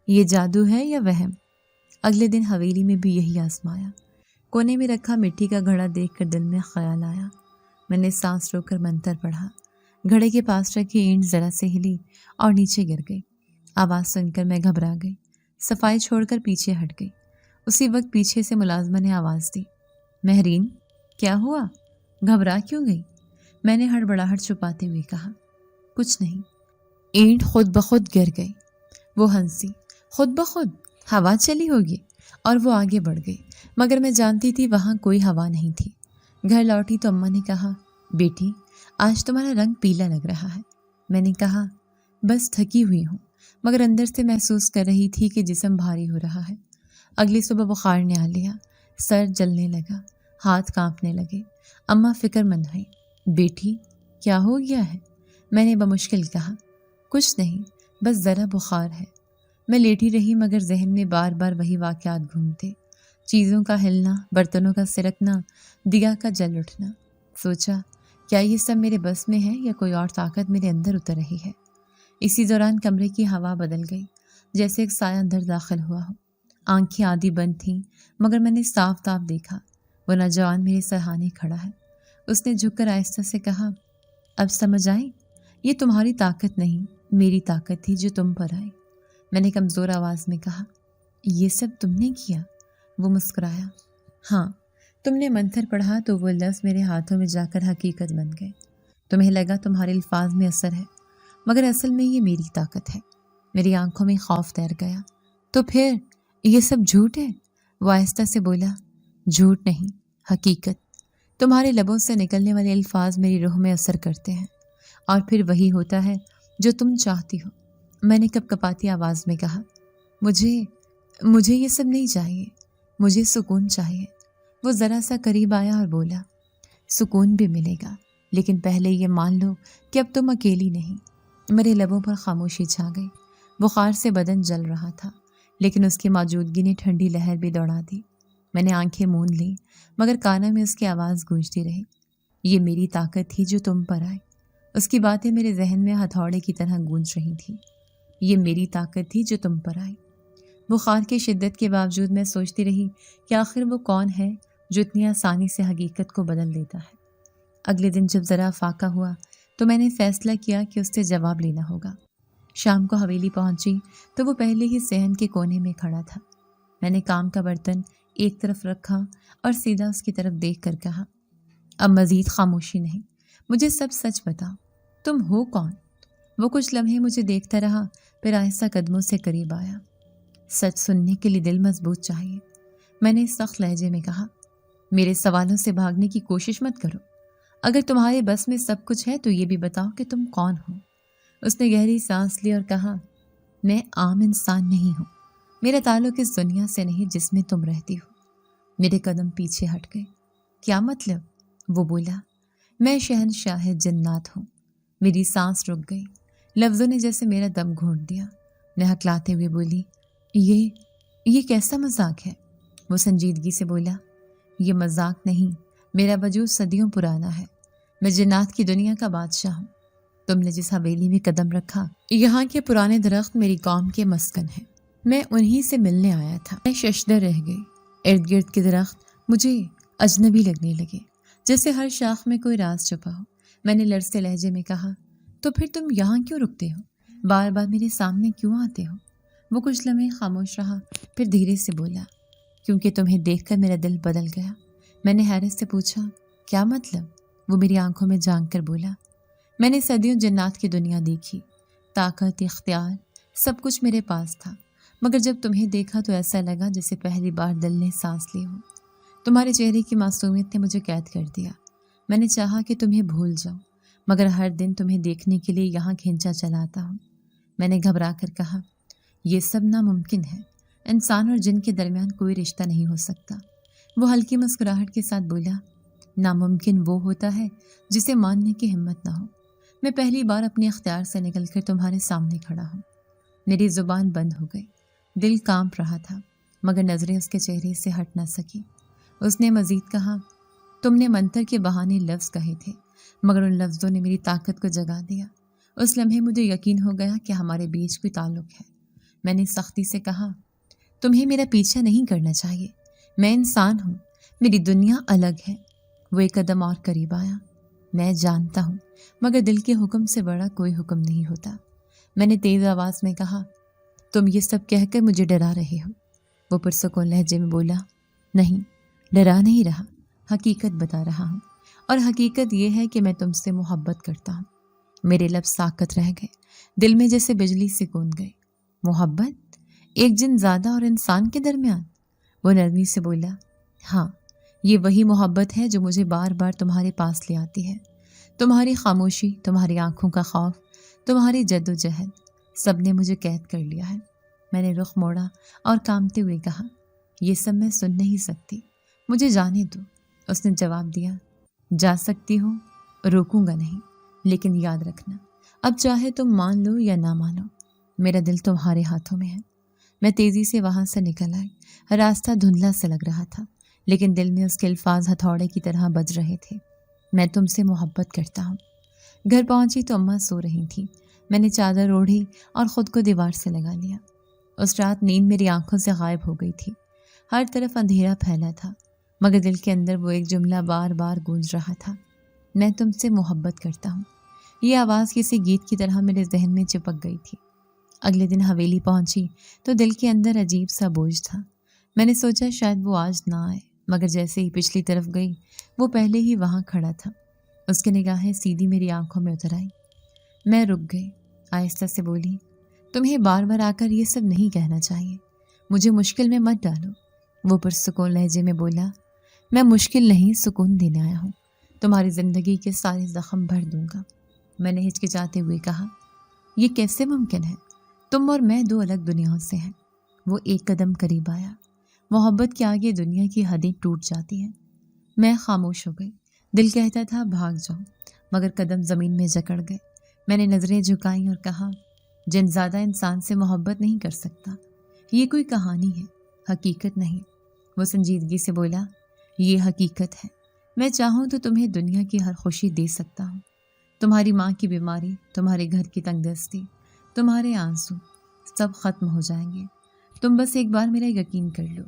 یہ جادو ہے یا وہم؟ اگلے دن حویلی میں بھی یہی آزمایا۔ کونے میں رکھا مٹی کا گھڑا دیکھ کر دل میں خیال آیا۔ میں نے سانس روک کر منتر پڑھا۔ گھڑے کے پاس رکھی اینٹ ذرا سے ہلی اور نیچے گر گئی۔ آواز سن کر میں گھبرا گئی، صفائی چھوڑ کر پیچھے ہٹ گئی۔ اسی وقت پیچھے سے ملازمہ نے آواز دی، مہرین، کیا ہوا؟ گھبرا کیوں گئی؟ میں نے ہڑبڑاہٹ چھپاتے ہوئے کہا، کچھ نہیں۔ اینٹ خود بخود گر گئی۔ وہ ہنسی، خود بخود؟ ہوا چلی ہوگی۔ اور وہ آگے بڑھ گئی، مگر میں جانتی تھی وہاں کوئی ہوا نہیں تھی۔ گھر لوٹی تو اماں نے کہا، بیٹی، آج تمہارا رنگ پیلا لگ رہا ہے۔ میں نے کہا، بس تھکی ہوئی ہوں، مگر اندر سے محسوس کر رہی تھی کہ جسم بھاری ہو رہا ہے۔ اگلی صبح بخار نے آ لیا، سر جلنے لگا، ہاتھ کانپنے لگے۔ اماں فکر مند ہوئی، بیٹی، کیا ہو گیا ہے؟ میں نے بمشکل کہا، کچھ نہیں، بس ذرا بخار ہے۔ میں لیٹی رہی مگر ذہن میں بار بار وہی واقعات گھومتے، چیزوں کا ہلنا، برتنوں کا سرکنا، دیا کا جل اٹھنا۔ سوچا، کیا یہ سب میرے بس میں ہے یا کوئی اور طاقت میرے اندر اتر رہی ہے؟ اسی دوران کمرے کی ہوا بدل گئی، جیسے ایک سایہ اندر داخل ہوا ہو۔ آنکھیں آدھی بند تھیں، مگر میں نے صاف صاف دیکھا وہ نوجوان میرے سرہانے کھڑا ہے۔ اس نے جھک کر آہستہ سے کہا، اب سمجھ آئی؟ یہ تمہاری طاقت نہیں، میری طاقت تھی جو تم پر آئی۔ میں نے کمزور آواز میں کہا، یہ سب تم نے کیا؟ وہ مسکرایا، ہاں، تم نے منتر پڑھا تو وہ لفظ میرے ہاتھوں میں جا کر حقیقت بن گئے۔ تمہیں لگا تمہارے الفاظ میں اثر ہے، مگر اصل میں یہ میری طاقت ہے۔ میری آنکھوں میں خوف تیر گیا۔ تو پھر یہ سب جھوٹ ہے؟ وہ آہستہ سے بولا، جھوٹ نہیں، حقیقت۔ تمہارے لبوں سے نکلنے والے الفاظ میری روح میں اثر کرتے ہیں، اور پھر وہی ہوتا ہے جو تم چاہتی ہو۔ میں نے کپ کپاتی آواز میں کہا، مجھے یہ سب نہیں چاہیے، مجھے سکون چاہیے۔ وہ ذرا سا قریب آیا اور بولا، سکون بھی ملے گا، لیکن پہلے یہ مان لو کہ اب تم اکیلی نہیں۔ میرے لبوں پر خاموشی چھا گئی۔ بخار سے بدن جل رہا تھا، لیکن اس کی موجودگی نے ٹھنڈی لہر بھی دوڑا دی۔ میں نے آنکھیں موند لیں، مگر کانوں میں اس کی آواز گونجتی رہی، یہ میری طاقت تھی جو تم پر آئی۔ اس کی باتیں میرے ذہن میں ہتھوڑے کی طرح گونج رہی تھیں، یہ میری طاقت تھی جو تم پر آئی۔ بخار کی شدت کے باوجود میں سوچتی رہی کہ آخر وہ کون ہے جو اتنی آسانی سے حقیقت کو بدل دیتا ہے۔ اگلے دن جب ذرا فاقہ ہوا تو میں نے فیصلہ کیا کہ اس سے جواب لینا ہوگا۔ شام کو حویلی پہنچی تو وہ پہلے ہی صحن کے کونے میں کھڑا تھا۔ میں نے کام کا برتن ایک طرف رکھا اور سیدھا اس کی طرف دیکھ کر کہا، اب مزید خاموشی نہیں، مجھے سب سچ بتاؤ، تم ہو کون؟ وہ کچھ لمحے مجھے دیکھتا رہا، پھر آہستہ قدموں سے قریب آیا۔ سچ سننے کے لیے دل مضبوط چاہیے، میں نے سخت لہجے میں کہا۔ میرے سوالوں سے بھاگنے کی کوشش مت کرو، اگر تمہارے بس میں سب کچھ ہے تو یہ بھی بتاؤ کہ تم کون ہو۔ اس نے گہری سانس لی اور کہا، میں عام انسان نہیں ہوں، میرا تعلق اس دنیا سے نہیں جس میں تم رہتی ہو۔ میرے قدم پیچھے ہٹ گئے۔ کیا مطلب؟ وہ بولا، میں شہنشاہ جنات ہوں۔ میری سانس رک گئی، لفظوں نے جیسے میرا دم گھونٹ دیا۔ میں ہکلاتے ہوئے بولی، یہ کیسا مذاق ہے؟ وہ سنجیدگی سے بولا، یہ مذاق نہیں، میرا وجود صدیوں پرانا ہے، میں جنات کی دنیا کا بادشاہ ہوں۔ تم نے جس حویلی میں قدم رکھا، یہاں کے پرانے درخت میری قوم کے مسکن ہیں، میں انہی سے ملنے آیا تھا۔ میں ششدر رہ گئی، ارد گرد کے درخت مجھے اجنبی لگنے لگے، جیسے ہر شاخ میں کوئی راز چھپا ہو۔ میں نے لرزتے لہجے میں کہا، تو پھر تم یہاں کیوں رکتے ہو؟ بار بار میرے سامنے کیوں آتے ہو؟ وہ کچھ لمحے خاموش رہا، پھر دھیرے سے بولا، کیونکہ تمہیں دیکھ کر میرا دل بدل گیا۔ میں نے حیرت سے پوچھا، کیا مطلب؟ وہ میری آنکھوں میں جھانک کر بولا، میں نے صدیوں جنات کی دنیا دیکھی، طاقت، اختیار، سب کچھ میرے پاس تھا، مگر جب تمہیں دیکھا تو ایسا لگا جیسے پہلی بار دل نے سانس لی ہو۔ تمہارے چہرے کی معصومیت نے مجھے قید کر دیا۔ میں نے چاہا کہ تمہیں بھول جاؤں، مگر ہر دن تمہیں دیکھنے کے لیے یہاں کھینچا چلاتا ہوں۔ میں نے گھبرا کر کہا، یہ سب ناممکن ہے، انسان اور جن کے درمیان کوئی رشتہ نہیں ہو سکتا۔ وہ ہلکی مسکراہٹ کے ساتھ بولا، ناممکن وہ ہوتا ہے جسے ماننے کی ہمت نہ ہو۔ میں پہلی بار اپنے اختیار سے نکل کر تمہارے سامنے کھڑا ہوں۔ میری زبان بند ہو گئی، دل کانپ رہا تھا، مگر نظریں اس کے چہرے سے ہٹ نہ سکی۔ اس نے مزید کہا، تم نے منتر کے بہانے لفظ کہے تھے، مگر ان لفظوں نے میری طاقت کو جگا دیا۔ اس لمحے مجھے یقین ہو گیا کہ ہمارے بیچ کوئی تعلق ہے۔ میں نے سختی سے کہا، تمہیں میرا پیچھا نہیں کرنا چاہیے، میں انسان ہوں، میری دنیا الگ ہے۔ وہ ایک قدم اور قریب آیا۔ میں جانتا ہوں، مگر دل کے حکم سے بڑا کوئی حکم نہیں ہوتا۔ میں نے تیز آواز میں کہا، تم یہ سب کہہ کر مجھے ڈرا رہے ہو؟ وہ پرسکون لہجے میں بولا، نہیں، ڈرا نہیں رہا، حقیقت بتا رہا ہوں، اور حقیقت یہ ہے کہ میں تم سے محبت کرتا ہوں۔ میرے لب ساکت رہ گئے، دل میں جیسے بجلی سے گونج گئی۔ محبت ایک جن زادہ اور انسان کے درمیان؟ وہ نرمی سے بولا، ہاں، یہ وہی محبت ہے جو مجھے بار بار تمہارے پاس لے آتی ہے۔ تمہاری خاموشی، تمہاری آنکھوں کا خوف، تمہاری جد و جہد، سب نے مجھے قید کر لیا ہے۔ میں نے رخ موڑا اور کانپتے ہوئے کہا، یہ سب میں سن نہیں سکتی، مجھے جانے دو۔ اس نے جواب دیا، جا سکتی ہو، روکوں گا نہیں، لیکن یاد رکھنا، اب چاہے تم مان لو یا نہ مانو، میرا دل تمہارے ہاتھوں میں ہے۔ میں تیزی سے وہاں سے نکل آئی۔ راستہ دھندلا سے لگ رہا تھا، لیکن دل میں اس کے الفاظ ہتھوڑے کی طرح بج رہے تھے، میں تم سے محبت کرتا ہوں۔ گھر پہنچی تو اماں سو رہی تھیں۔ میں نے چادر اوڑھی اور خود کو دیوار سے لگا لیا۔ اس رات نیند میری آنکھوں سے غائب ہو گئی تھی، ہر طرف اندھیرا پھیلا تھا، مگر دل کے اندر وہ ایک جملہ بار بار گونج رہا تھا، میں تم سے محبت کرتا ہوں۔ یہ آواز کسی گیت کی طرح میرے ذہن میں چپک گئی تھی۔ اگلے دن حویلی پہنچی تو دل کے اندر عجیب سا بوجھ تھا۔ میں نے سوچا شاید وہ آج نہ آئے، مگر جیسے ہی پچھلی طرف گئی وہ پہلے ہی وہاں کھڑا تھا۔ اس کی نگاہیں سیدھی میری آنکھوں میں اتر آئیں۔ میں رک گئی، آہستہ سے بولی، تمہیں بار بار آ کر یہ سب نہیں کہنا چاہیے، مجھے مشکل میں مت ڈالو۔ وہ پرسکون لہجے میں بولا، میں مشکل نہیں، سکون دینے آیا ہوں، تمہاری زندگی کے سارے زخم بھر دوں گا۔ میں نے ہچکچاتے ہوئے کہا، یہ کیسے ممکن ہے؟ تم اور میں دو الگ دنیاؤں سے ہیں۔ وہ ایک قدم قریب آیا۔ محبت کے آگے دنیا کی حدیں ٹوٹ جاتی ہیں۔ میں خاموش ہو گئی، دل کہتا تھا بھاگ جاؤں، مگر قدم زمین میں جکڑ گئے۔ میں نے نظریں جھکائیں اور کہا، جن زیادہ انسان سے محبت نہیں کر سکتا، یہ کوئی کہانی ہے، حقیقت نہیں۔ وہ سنجیدگی سے بولا، یہ حقیقت ہے، میں چاہوں تو تمہیں دنیا کی ہر خوشی دے سکتا ہوں، تمہاری ماں کی بیماری، تمہارے گھر کی تنگ دستی، تمہارے آنسو، سب ختم ہو جائیں گے، تم بس ایک بار میرا یقین کر لو۔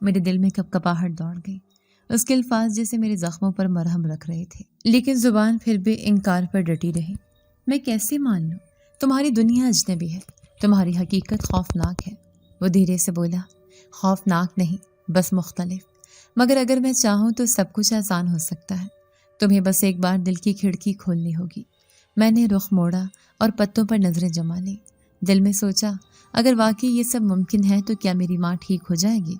میرے دل میں کپکپاہٹ دوڑ گئی۔ اس کے الفاظ جیسے میرے زخموں پر مرہم رکھ رہے تھے، لیکن زبان پھر بھی انکار پر ڈٹی رہی۔ میں کیسے مان لوں؟ تمہاری دنیا اجنبی ہے، تمہاری حقیقت خوفناک ہے۔ وہ دھیرے سے بولا، خوفناک نہیں، بس مختلف۔ مگر اگر میں چاہوں تو سب کچھ آسان ہو سکتا ہے۔ تمہیں بس ایک بار دل کی کھڑکی کھولنی ہوگی۔ میں نے رخ موڑا اور پتوں پر نظریں جما لی۔ دل میں سوچا، اگر واقعی یہ سب ممکن ہے تو کیا میری ماں ٹھیک ہو جائے گی؟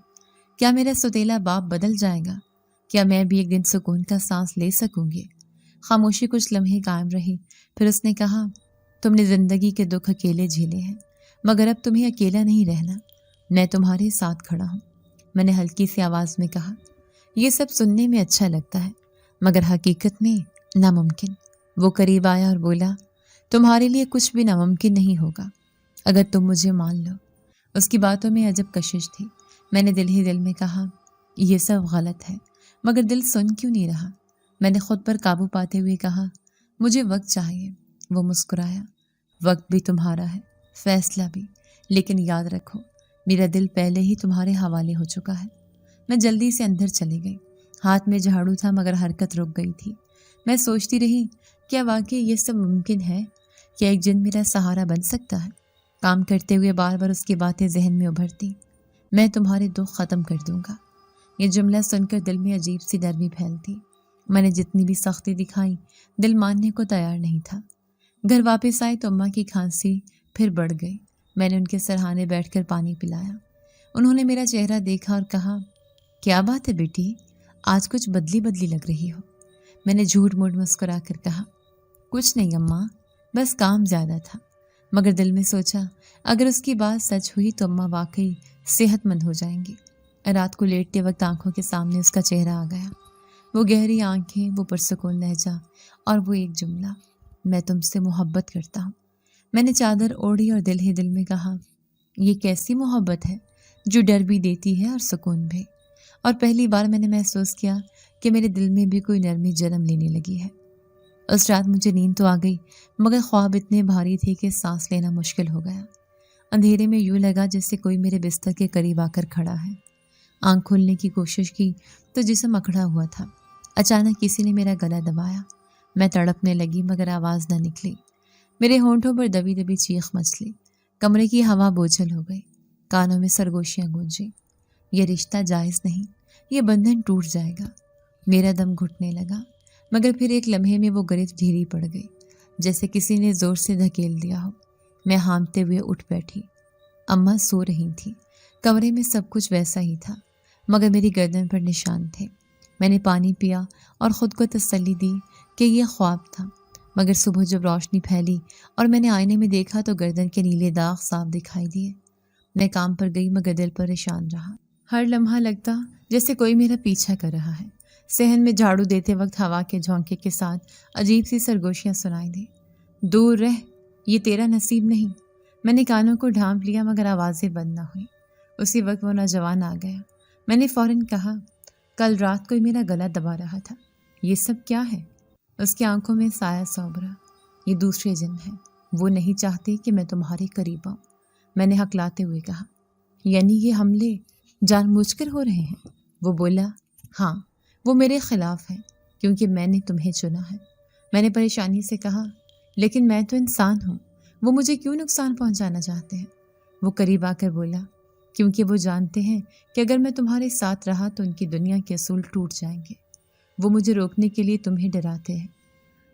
کیا میرا سوتیلا باپ بدل جائے گا؟ کیا میں بھی ایک دن سکون کا سانس لے سکوں گی؟ خاموشی کچھ لمحے قائم رہی، پھر اس نے کہا، تم نے زندگی کے دکھ اکیلے جھیلے ہیں، مگر اب تمہیں اکیلا نہیں رہنا، میں تمہارے ساتھ کھڑا ہوں۔ میں نے ہلکی سی آواز میں کہا، یہ سب سننے میں اچھا لگتا ہے مگر حقیقت میں ناممکن۔ وہ قریب آیا اور بولا، تمہارے لیے کچھ بھی ناممکن نہیں ہوگا اگر تم مجھے مان لو۔ اس کی باتوں میں عجب کشش تھی۔ میں نے دل ہی دل میں کہا، یہ سب غلط ہے، مگر دل سن کیوں نہیں رہا؟ میں نے خود پر قابو پاتے ہوئے کہا، مجھے وقت چاہیے۔ وہ مسکرایا، وقت بھی تمہارا ہے، فیصلہ بھی، لیکن یاد رکھو میرا دل پہلے ہی تمہارے حوالے ہو چکا ہے۔ میں جلدی سے اندر چلی گئی۔ ہاتھ میں جھاڑو تھا مگر حرکت رک گئی تھی۔ میں سوچتی رہی، کیا واقعی یہ سب ممکن ہے؟ کیا ایک جن میرا سہارا بن سکتا ہے؟ کام کرتے ہوئے بار بار اس کی باتیں ذہن میں ابھرتی، میں تمہارے دکھ ختم کر دوں گا۔ یہ جملہ سن کر دل میں عجیب سی نرمی پھیلتی۔ میں نے جتنی بھی سختی دکھائی، دل ماننے کو تیار نہیں تھا۔ گھر واپس آئی تو اماں کی کھانسی پھر بڑھ گئی۔ میں نے ان کے سرہانے بیٹھ کر پانی پلایا۔ انہوں نے میرا چہرہ دیکھا اور کہا، کیا بات ہے بیٹی، آج کچھ بدلی بدلی لگ رہی ہو؟ میں نے جھوٹ موٹ مسکرا کر کہا، کچھ نہیں اماں، بس کام زیادہ تھا۔ مگر دل میں سوچا، اگر اس کی بات سچ ہوئی تو اماں واقعی صحت مند ہو جائیں گی۔ رات کو لیٹتے وقت آنکھوں کے سامنے اس کا چہرہ آ گیا، وہ گہری آنکھیں، وہ پرسکون لہجہ اور وہ ایک جملہ، میں تم سے محبت کرتا ہوں۔ میں نے چادر اوڑھی اور دل ہی دل میں کہا، یہ کیسی محبت ہے جو ڈر بھی دیتی ہے اور سکون بھی۔ اور پہلی بار میں نے محسوس کیا کہ میرے دل میں بھی کوئی نرمی جنم لینے لگی ہے۔ اس رات مجھے نیند تو آ گئی مگر خواب اتنے بھاری تھے کہ سانس لینا مشکل ہو گیا۔ اندھیرے میں یوں لگا جیسے کوئی میرے بستر کے قریب آ کر کھڑا ہے۔ آنکھ کھولنے کی کوشش کی تو جسم اکڑا ہوا تھا۔ اچانک کسی نے میرا گلا دبایا۔ میں تڑپنے لگی مگر آواز نہ نکلی۔ میرے ہونٹوں پر دبی دبی چیخ مچ لی۔ کمرے کی ہوا بوجھل ہو گئی، کانوں میں سرگوشیاں گونجیں۔ یہ رشتہ جائز نہیں، یہ بندھن ٹوٹ جائے گا۔ میرا دم گھٹنے لگا مگر پھر ایک لمحے میں وہ گرفت ڈھیلی پڑ گئی، جیسے کسی نے زور سے دھکیل دیا ہو۔ میں ہانپتے ہوئے اٹھ بیٹھی۔ اماں سو رہی تھی۔ کمرے میں سب کچھ ویسا ہی تھا مگر میری گردن پر نشان تھے۔ میں نے پانی پیا اور خود کو تسلی دی کہ یہ خواب تھا، مگر صبح جب روشنی پھیلی اور میں نے آئینے میں دیکھا تو گردن کے نیلے داغ صاف دکھائی دیے۔ میں کام پر گئی مگر دل پریشان رہا۔ ہر لمحہ لگتا جیسے کوئی میرا پیچھا کر رہا ہے۔ صحن میں جھاڑو دیتے وقت ہوا کے جھونکے کے ساتھ عجیب سی سرگوشیاں سنائی دی، دور رہ، یہ تیرا نصیب نہیں۔ میں نے کانوں کو ڈھانپ لیا مگر آوازیں بند نہ ہوئی۔ اسی وقت وہ نوجوان آ گیا۔ میں نے فوراً کہا، کل رات کوئی میرا گلا دبا رہا تھا، یہ سب کیا ہے؟ اس کی آنکھوں میں سایہ سا ابھرا، یہ دوسرے جن ہیں، وہ نہیں چاہتے کہ میں تمہارے قریب آؤں۔ میں نے ہکلاتے ہوئے کہا، یعنی یہ حملے جان بوجھ کر ہو رہے ہیں؟ وہ بولا، ہاں، وہ میرے خلاف ہے کیونکہ میں نے تمہیں چنا ہے۔ میں نے پریشانی سے کہا، لیکن میں تو انسان ہوں، وہ مجھے کیوں نقصان پہنچانا چاہتے ہیں؟ وہ قریب آ کر بولا، کیونکہ وہ جانتے ہیں کہ اگر میں تمہارے ساتھ رہا تو ان کی دنیا کے اصول ٹوٹ جائیں گے۔ وہ مجھے روکنے کے لیے تمہیں ڈراتے ہیں۔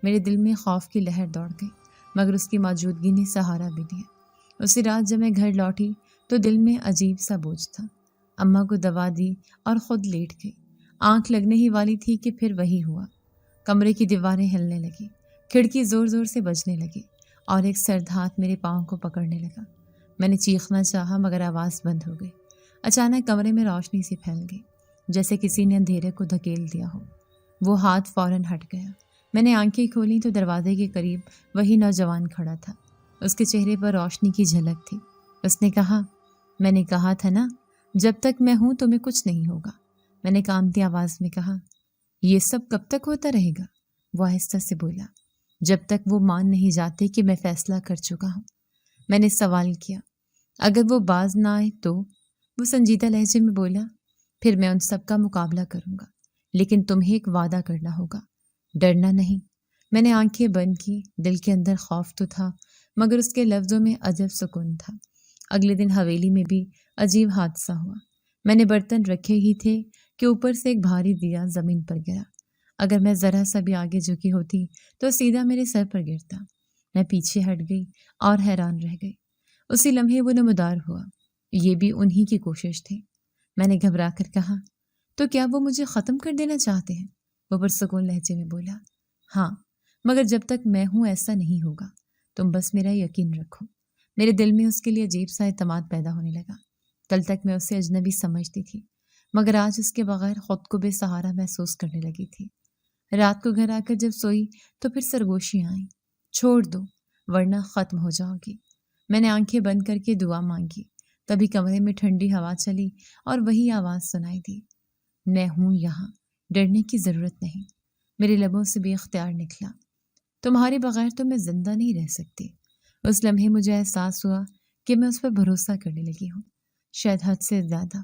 میرے دل میں خوف کی لہر دوڑ گئی مگر اس کی موجودگی نے سہارا بھی دیا۔ اسی رات جب میں گھر لوٹی تو دل میں عجیب سا بوجھ تھا۔ اماں کو دوا دی اور خود لیٹ گئی۔ آنکھ لگنے ہی والی تھی کہ پھر وہی ہوا۔ کمرے کی دیواریں ہلنے لگی، کھڑکی زور زور سے بجنے لگی اور ایک سرد ہاتھ میرے پاؤں کو پکڑنے لگا۔ میں نے چیخنا چاہا مگر آواز بند ہو گئی۔ اچانک کمرے میں روشنی سی پھیل گئی جیسے کسی نے اندھیرے کو دھکیل دیا ہو۔ وہ ہاتھ فوراً ہٹ گیا۔ میں نے آنکھیں کھولیں تو دروازے کے قریب وہی نوجوان کھڑا تھا۔ اس کے چہرے پر روشنی کی جھلک تھی۔ اس نے کہا، میں نے کہا تھا نا، جب تک میں ہوں تمہیں کچھ نہیں ہوگا۔ میں نے کانپتی آواز میں کہا، یہ سب کب تک ہوتا رہے گا؟ وہ آہستہ سے بولا، جب تک وہ مان نہیں جاتے کہ میں فیصلہ کر چکا ہوں۔ میں نے سوال کیا، اگر وہ باز نہ آئے تو؟ وہ سنجیدہ لہجے میں بولا، پھر میں ان سب کا مقابلہ کروں گا، لیکن تمہیں ایک وعدہ کرنا ہوگا، ڈرنا نہیں۔ میں نے آنکھیں بند کی، دل کے اندر خوف تو تھا مگر اس کے لفظوں میں عجب سکون تھا۔ اگلے دن حویلی میں بھی عجیب حادثہ ہوا۔ میں نے برتن رکھے ہی تھے کہ اوپر سے ایک بھاری دیا زمین پر گرا۔ اگر میں ذرا سا بھی آگے جھکی ہوتی تو سیدھا میرے سر پر گرتا۔ میں پیچھے ہٹ گئی اور حیران رہ گئی۔ اسی لمحے وہ نمودار ہوا، یہ بھی انہی کی کوشش تھی۔ میں نے گھبرا کر کہا، تو کیا وہ مجھے ختم کر دینا چاہتے ہیں؟ وہ پرسکون لہجے میں بولا، ہاں، مگر جب تک میں ہوں ایسا نہیں ہوگا، تم بس میرا یقین رکھو۔ میرے دل میں اس کے لیے عجیب سا اعتماد پیدا ہونے لگا۔ کل تک میں اسے اجنبی سمجھتی تھی مگر آج اس کے بغیر خود کو بے سہارا محسوس کرنے لگی تھی۔ رات کو گھر آ کر جب سوئی تو پھر سرگوشیاں آئیں، چھوڑ دو ورنہ ختم ہو جاؤ گی۔ میں نے آنکھیں بند کر کے دعا مانگی، تبھی کمرے میں ٹھنڈی ہوا چلی اور وہی آواز سنائی دی، میں ہوں یہاں، ڈرنے کی ضرورت نہیں۔ میرے لبوں سے بے اختیار نکلا، تمہارے بغیر تو میں زندہ نہیں رہ سکتی۔ اس لمحے مجھے احساس ہوا کہ میں اس پر بھروسہ کرنے لگی ہوں، شاید حد سے زیادہ۔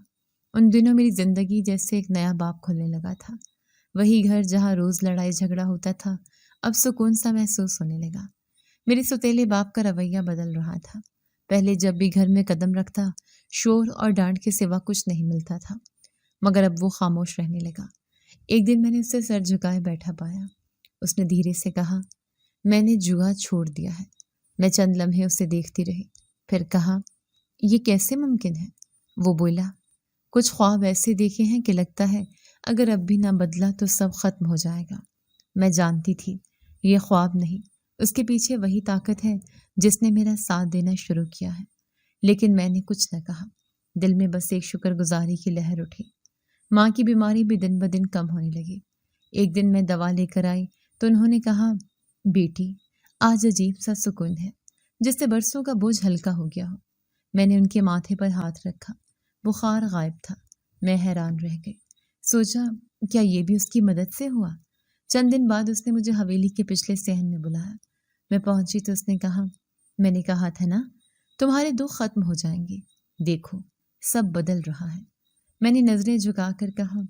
ان دنوں میری زندگی جیسے ایک نیا باب کھلنے لگا تھا۔ وہی گھر جہاں روز لڑائی جھگڑا ہوتا تھا اب سکون سا محسوس ہونے لگا۔ میرے سوتیلے باپ کا رویہ بدل رہا تھا۔ پہلے جب بھی گھر میں قدم رکھتا شور اور ڈانٹ کے سوا کچھ نہیں ملتا تھا، مگر اب وہ خاموش رہنے لگا۔ ایک دن میں نے اسے سر جھکائے بیٹھا پایا۔ اس نے دھیرے سے کہا، میں نے جوا چھوڑ دیا ہے۔ میں چند لمحے اسے دیکھتی رہی، پھر کہا، یہ کیسے ممکن ہے؟ وہ بولا، کچھ خواب ایسے دیکھے ہیں کہ لگتا ہے اگر اب بھی نہ بدلا تو سب ختم ہو جائے گا۔ میں جانتی تھی یہ خواب نہیں، اس کے پیچھے وہی طاقت ہے جس نے میرا ساتھ دینا شروع کیا ہے۔ لیکن میں نے کچھ نہ کہا، دل میں بس ایک شکر گزاری کی لہر اٹھی۔ ماں کی بیماری بھی دن بدن کم ہونے لگی۔ ایک دن میں دوا لے کر آئی تو انہوں نے کہا، بیٹی آج عجیب سا سکون ہے، جس سے برسوں کا بوجھ ہلکا ہو گیا ہو۔ میں نے ان کے ماتھے پر ہاتھ رکھا، بخار غائب تھا۔ میں حیران رہ گئی، سوچا کیا یہ بھی اس کی مدد سے ہوا؟ چند دن بعد اس نے مجھے حویلی کے پچھلے صحن میں بلایا۔ میں پہنچی تو اس نے کہا، میں نے کہا تھا نا تمہارے دکھ ختم ہو جائیں گے، دیکھو سب بدل رہا ہے۔ میں نے نظریں جھکا کر کہا،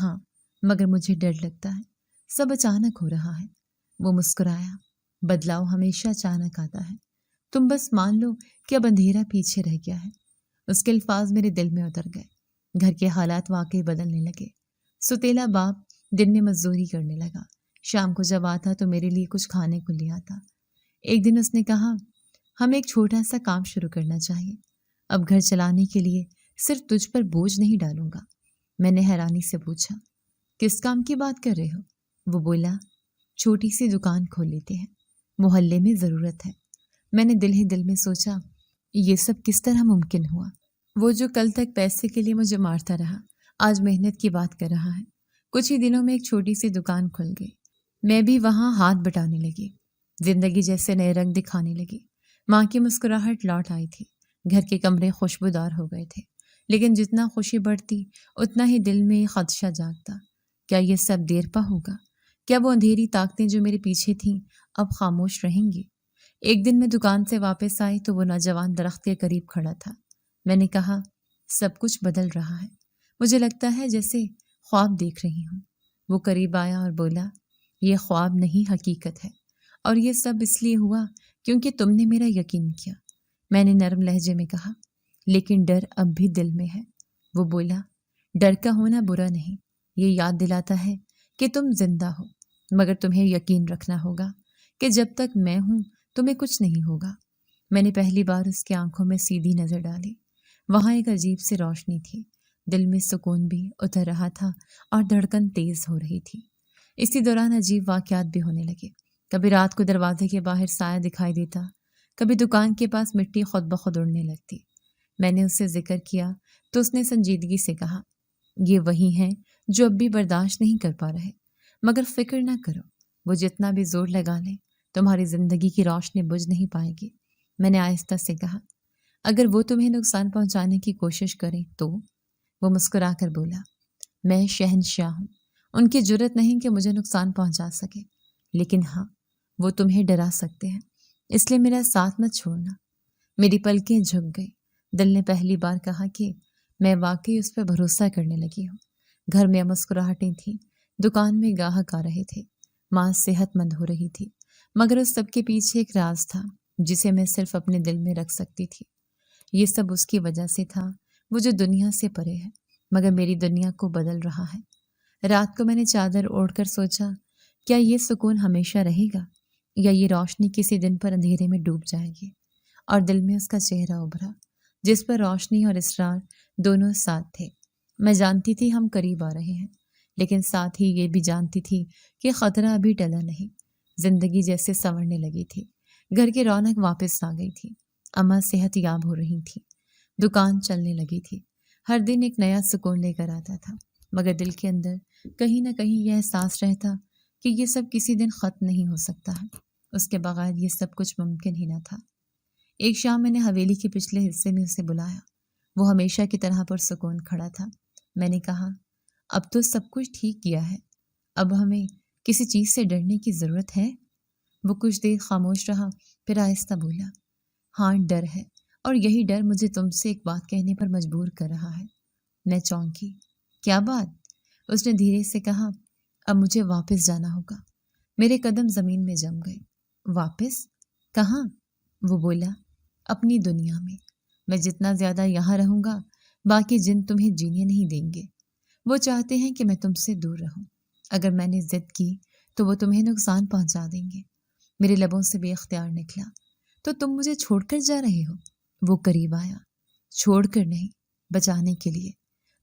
ہاں مگر مجھے ڈر لگتا ہے، سب اچانک ہو رہا ہے۔ وہ مسکرایا، بدلاؤ ہمیشہ اچانک آتا ہے، تم بس مان لو کہ اب اندھیرا پیچھے رہ گیا ہے۔ اس کے الفاظ میرے دل میں اتر گئے۔ گھر کے حالات واقعی بدلنے لگے۔ ستیلا باپ دن میں مزدوری کرنے لگا، شام کو جب آتا تو میرے لیے کچھ کھانے کو لے آتا۔ ایک دن اس نے کہا، ہم ایک چھوٹا سا کام شروع کرنا چاہیے، اب گھر چلانے کے لیے صرف تجھ پر بوجھ نہیں ڈالوں گا۔ میں نے حیرانی سے پوچھا، کس کام کی بات کر رہے ہو؟ وہ بولا، چھوٹی سی دکان کھول لیتے ہیں، محلے میں ضرورت ہے۔ میں نے دل ہی دل میں سوچا، یہ سب کس طرح ممکن ہوا؟ وہ جو کل تک پیسے کے لیے مجھے مارتا رہا آج محنت کی بات کر رہا ہے۔ کچھ ہی دنوں میں ایک چھوٹی سی دکان کھل گئی، میں بھی وہاں ہاتھ بٹانے لگی۔ زندگی جیسے نئے رنگ دکھانے لگی۔ ماں کی مسکراہٹ لوٹ آئی تھی، گھر کے کمرے خوشبودار ہو گئے تھے، لیکن جتنا خوشی بڑھتی اتنا ہی دل میں خدشہ جاگتا۔ کیا یہ سب دیر پا ہوگا؟ کیا وہ اندھیری طاقتیں جو میرے پیچھے تھیں اب خاموش رہیں گی؟ ایک دن میں دکان سے واپس آئی تو وہ نوجوان درخت کے قریب کھڑا تھا۔ میں نے کہا، سب کچھ بدل رہا ہے، مجھے لگتا ہے جیسے خواب دیکھ رہی ہوں۔ وہ قریب آیا اور بولا، یہ خواب نہیں حقیقت ہے، اور یہ سب اس لیے ہوا کیونکہ تم نے میرا یقین کیا۔ میں نے نرم لہجے میں کہا، لیکن ڈر اب بھی دل میں ہے۔ وہ بولا، ڈر کا ہونا برا نہیں، یہ یاد دلاتا ہے کہ تم زندہ ہو، مگر تمہیں یقین رکھنا ہوگا کہ جب تک میں ہوں تمہیں کچھ نہیں ہوگا۔ میں نے پہلی بار اس کی آنکھوں میں سیدھی نظر ڈالی، وہاں ایک عجیب سی روشنی تھی، دل میں سکون بھی اتر رہا تھا اور دھڑکن تیز ہو رہی تھی۔ اسی دوران عجیب واقعات بھی ہونے لگے۔ کبھی رات کو دروازے کے باہر سایہ دکھائی دیتا، کبھی دکان کے پاس مٹی خود بخود اڑنے لگتی۔ میں نے اس سے ذکر کیا تو اس نے سنجیدگی سے کہا، یہ وہی ہیں جو اب بھی برداشت نہیں کر پا رہے، مگر فکر نہ کرو، وہ جتنا بھی زور لگا لیں تمہاری زندگی کی روشنی بجھ نہیں پائے گی۔ میں نے آہستہ سے کہا، اگر وہ تمہیں نقصان پہنچانے کی کوشش کریں تو؟ وہ مسکرا کر بولا، میں شہنشاہ ہوں، ان کی جرت نہیں کہ مجھے نقصان پہنچا سکے، لیکن ہاں وہ تمہیں ڈرا سکتے ہیں، اس لیے میرا ساتھ مت چھوڑنا۔ میری پلکیں جھک گئی، دل نے پہلی بار کہا کہ میں واقعی اس پہ بھروسہ کرنے لگی ہوں۔ گھر میں مسکراہٹیں تھیں، دکان میں گاہک آ رہے تھے، ماں صحت مند ہو رہی تھی، مگر اس سب کے پیچھے ایک راز تھا جسے میں صرف اپنے دل میں رکھ سکتی تھی۔ یہ سب اس کی وجہ سے تھا، وہ جو دنیا سے پرے ہے مگر میری دنیا کو بدل رہا ہے۔ رات کو میں نے چادر اوڑھ کر سوچا، کیا یہ سکون ہمیشہ رہے گا یا یہ روشنی کسی دن پر اندھیرے میں ڈوب جائے گی؟ اور دل میں اس کا چہرہ ابھرا جس پر روشنی اور اسرار دونوں ساتھ تھے۔ میں جانتی تھی ہم قریب آ رہے ہیں، لیکن ساتھ ہی یہ بھی جانتی تھی کہ خطرہ ابھی ٹلا نہیں۔ زندگی جیسے سنورنے لگی تھی، گھر کی رونق واپس آ گئی تھی، اماں صحت یاب ہو رہی تھی، دکان چلنے لگی تھی۔ ہر دن ایک نیا سکون لے کر آتا تھا، مگر دل کے اندر کہیں نہ کہیں یہ احساس رہتا کہ یہ سب کسی دن ختم نہیں ہو سکتا ہے، اس کے بغیر یہ سب کچھ ممکن ہی نہ تھا۔ ایک شام میں نے حویلی کے پچھلے حصے میں اسے بلایا، وہ ہمیشہ کی طرح پرسکون کھڑا تھا۔ میں نے کہا، اب تو سب کچھ ٹھیک کیا ہے، اب ہمیں کسی چیز سے ڈرنے کی ضرورت ہے؟ وہ کچھ دیر خاموش رہا، پھر آہستہ بولا، ہاں ڈر ہے، اور یہی ڈر مجھے تم سے ایک بات کہنے پر مجبور کر رہا ہے۔ میں چونکی۔ کیا بات؟ اس نے دھیرے سے کہا، اب مجھے واپس جانا ہوگا۔ میرے قدم زمین میں جم گئے۔ واپس؟ کہاں؟ وہ بولا، اپنی دنیا میں۔ میں جتنا زیادہ یہاں رہوں گا، باقی جن تمہیں جینے نہیں دیں گے۔ وہ چاہتے ہیں کہ میں تم سے دور رہوں، اگر میں نے ضد کی تو وہ تمہیں نقصان پہنچا دیں گے۔ میرے لبوں سے بے اختیار نکلا، تو تم مجھے چھوڑ کر جا رہے ہو؟ وہ قریب آیا، چھوڑ کر نہیں، بچانے کے لیے۔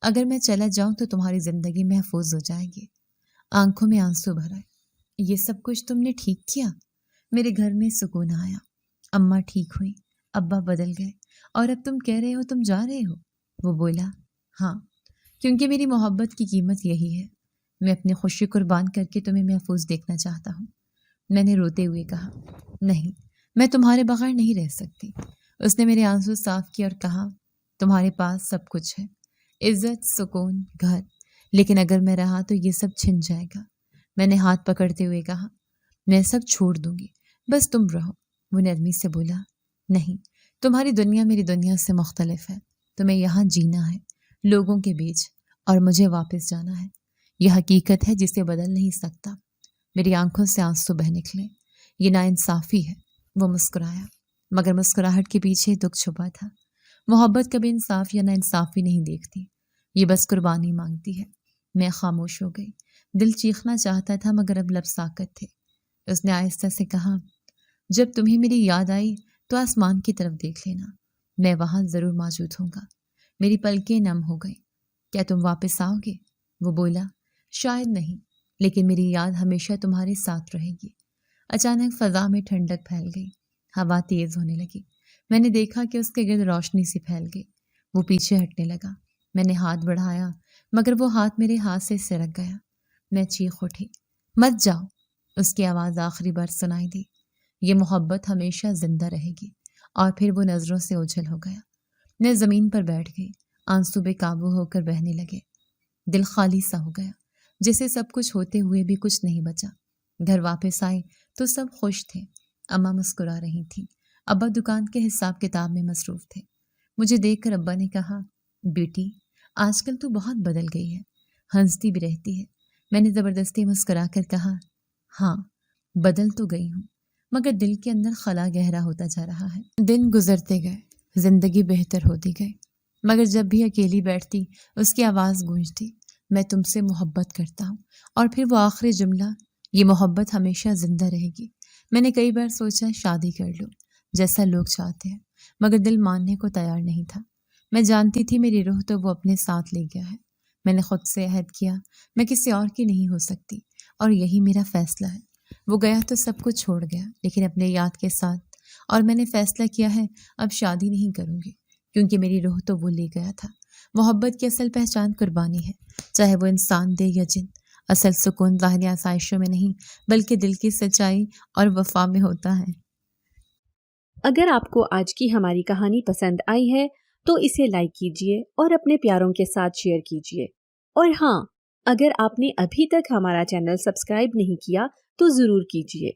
اگر میں چلا جاؤں تو تمہاری زندگی محفوظ ہو جائے گی۔ آنکھوں میں آنسو بھر آئے۔ یہ سب کچھ تم نے ٹھیک کیا؟ میرے گھر میں سکون آیا، اماں ٹھیک ہوئی، ابا بدل گئے، اور اب تم کہہ رہے ہو تم جا رہے ہو؟ وہ بولا، ہاں، کیونکہ میری محبت کی قیمت یہی ہے۔ میں اپنی خوشی قربان کر کے تمہیں محفوظ دیکھنا چاہتا ہوں۔ میں نے روتے ہوئے کہا، نہیں، میں تمہارے بغیر نہیں رہ سکتی۔ اس نے میرے آنسو صاف کیے اور کہا، تمہارے پاس سب کچھ ہے، عزت، سکون، گھر، لیکن اگر میں رہا تو یہ سب چھن جائے گا۔ میں نے ہاتھ پکڑتے ہوئے کہا، میں سب چھوڑ دوں گی، بس تم رہو۔ وہ نرمی سے بولا، نہیں، تمہاری دنیا میری دنیا سے مختلف ہے، تمہیں یہاں جینا ہے، لوگوں کے بیچ، اور مجھے واپس جانا ہے۔ یہ حقیقت ہے جسے بدل نہیں سکتا۔ میری آنکھوں سے آنسو بہہ نکلے۔ یہ ناانصافی ہے۔ وہ مسکرایا، مگر مسکراہٹ کے پیچھے دکھ چھپا تھا۔ محبت کبھی انصاف یا ناانصافی نہیں دیکھتی، یہ بس قربانی مانگتی ہے۔ میں خاموش ہو گئی، دل چیخنا چاہتا تھا مگر اب لب ساکت تھے۔ اس نے آہستہ سے کہا، جب تمہیں میری یاد آئی تو آسمان کی طرف دیکھ لینا، میں وہاں ضرور موجود ہوں گا۔ میری پلکیں نم ہو گئی۔ کیا تم واپس آؤ گے؟ وہ بولا، شاید نہیں، لیکن میری یاد ہمیشہ تمہارے ساتھ رہے گی۔ اچانک فضا میں ٹھنڈک پھیل گئی، ہوا تیز ہونے لگی۔ میں نے دیکھا کہ اس کے گرد روشنی سی پھیل گئی۔ وہ پیچھے ہٹنے لگا۔ میں نے ہاتھ بڑھایا مگر وہ ہاتھ میرے ہاتھ سے سرک گیا۔ میں چیخ اٹھی، مت جاؤ۔ اس کی آواز آخری بار سنائی دی، یہ محبت ہمیشہ زندہ رہے گی۔ اور پھر وہ نظروں سے اوجھل ہو گیا۔ میں زمین پر بیٹھ گئی، آنسو بے قابو ہو کر بہنے لگے۔ دل خالی سا ہو گیا، جیسے سب کچھ ہوتے ہوئے بھی کچھ نہیں بچا۔ گھر واپس آئے تو سب خوش تھے، اماں مسکرا رہی تھی، ابا دکان کے حساب کتاب میں مصروف تھے۔ مجھے دیکھ کر ابا نے کہا، بیٹی، آج کل تو بہت بدل گئی ہے، ہنستی بھی رہتی ہے۔ میں نے زبردستی مسکرا کر کہا، ہاں، بدل تو گئی ہوں، مگر دل کے اندر خلا گہرا ہوتا جا رہا ہے۔ دن گزرتے گئے، زندگی بہتر ہوتی گئی، مگر جب بھی اکیلی بیٹھتی اس کی آواز گونجتی، میں تم سے محبت کرتا ہوں۔ اور پھر وہ آخری جملہ، یہ محبت ہمیشہ زندہ رہے گی۔ میں نے کئی بار سوچا شادی کر لوں جیسا لوگ چاہتے ہیں، مگر دل ماننے کو تیار نہیں تھا۔ میں جانتی تھی میری روح تو وہ اپنے ساتھ لے گیا ہے۔ میں نے خود سے عہد کیا، میں کسی اور کی نہیں ہو سکتی، اور یہی میرا فیصلہ ہے۔ وہ گیا تو سب کچھ چھوڑ گیا، لیکن اپنے یاد کے ساتھ۔ اور میں نے فیصلہ کیا ہے، اب شادی نہیں کروں گی، کیونکہ میری روح تو وہ لے گیا تھا۔ محبت کی اصل پہچان قربانی ہے، چاہے وہ انسان دے یا جن۔ اصل سکون ظاہری آسائشوں میں نہیں، بلکہ دل کی سچائی اور وفا میں ہوتا ہے۔ اگر آپ کو آج کی ہماری کہانی پسند آئی ہے تو اسے لائک کیجیے اور اپنے پیاروں کے ساتھ شیئر کیجیے۔ اور ہاں، اگر آپ نے ابھی تک ہمارا چینل سبسکرائب نہیں کیا تو ضرور کیجیے۔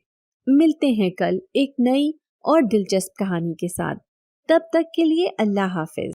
ملتے ہیں کل ایک نئی اور دلچسپ کہانی کے ساتھ۔ تب تک کے لیے اللہ حافظ۔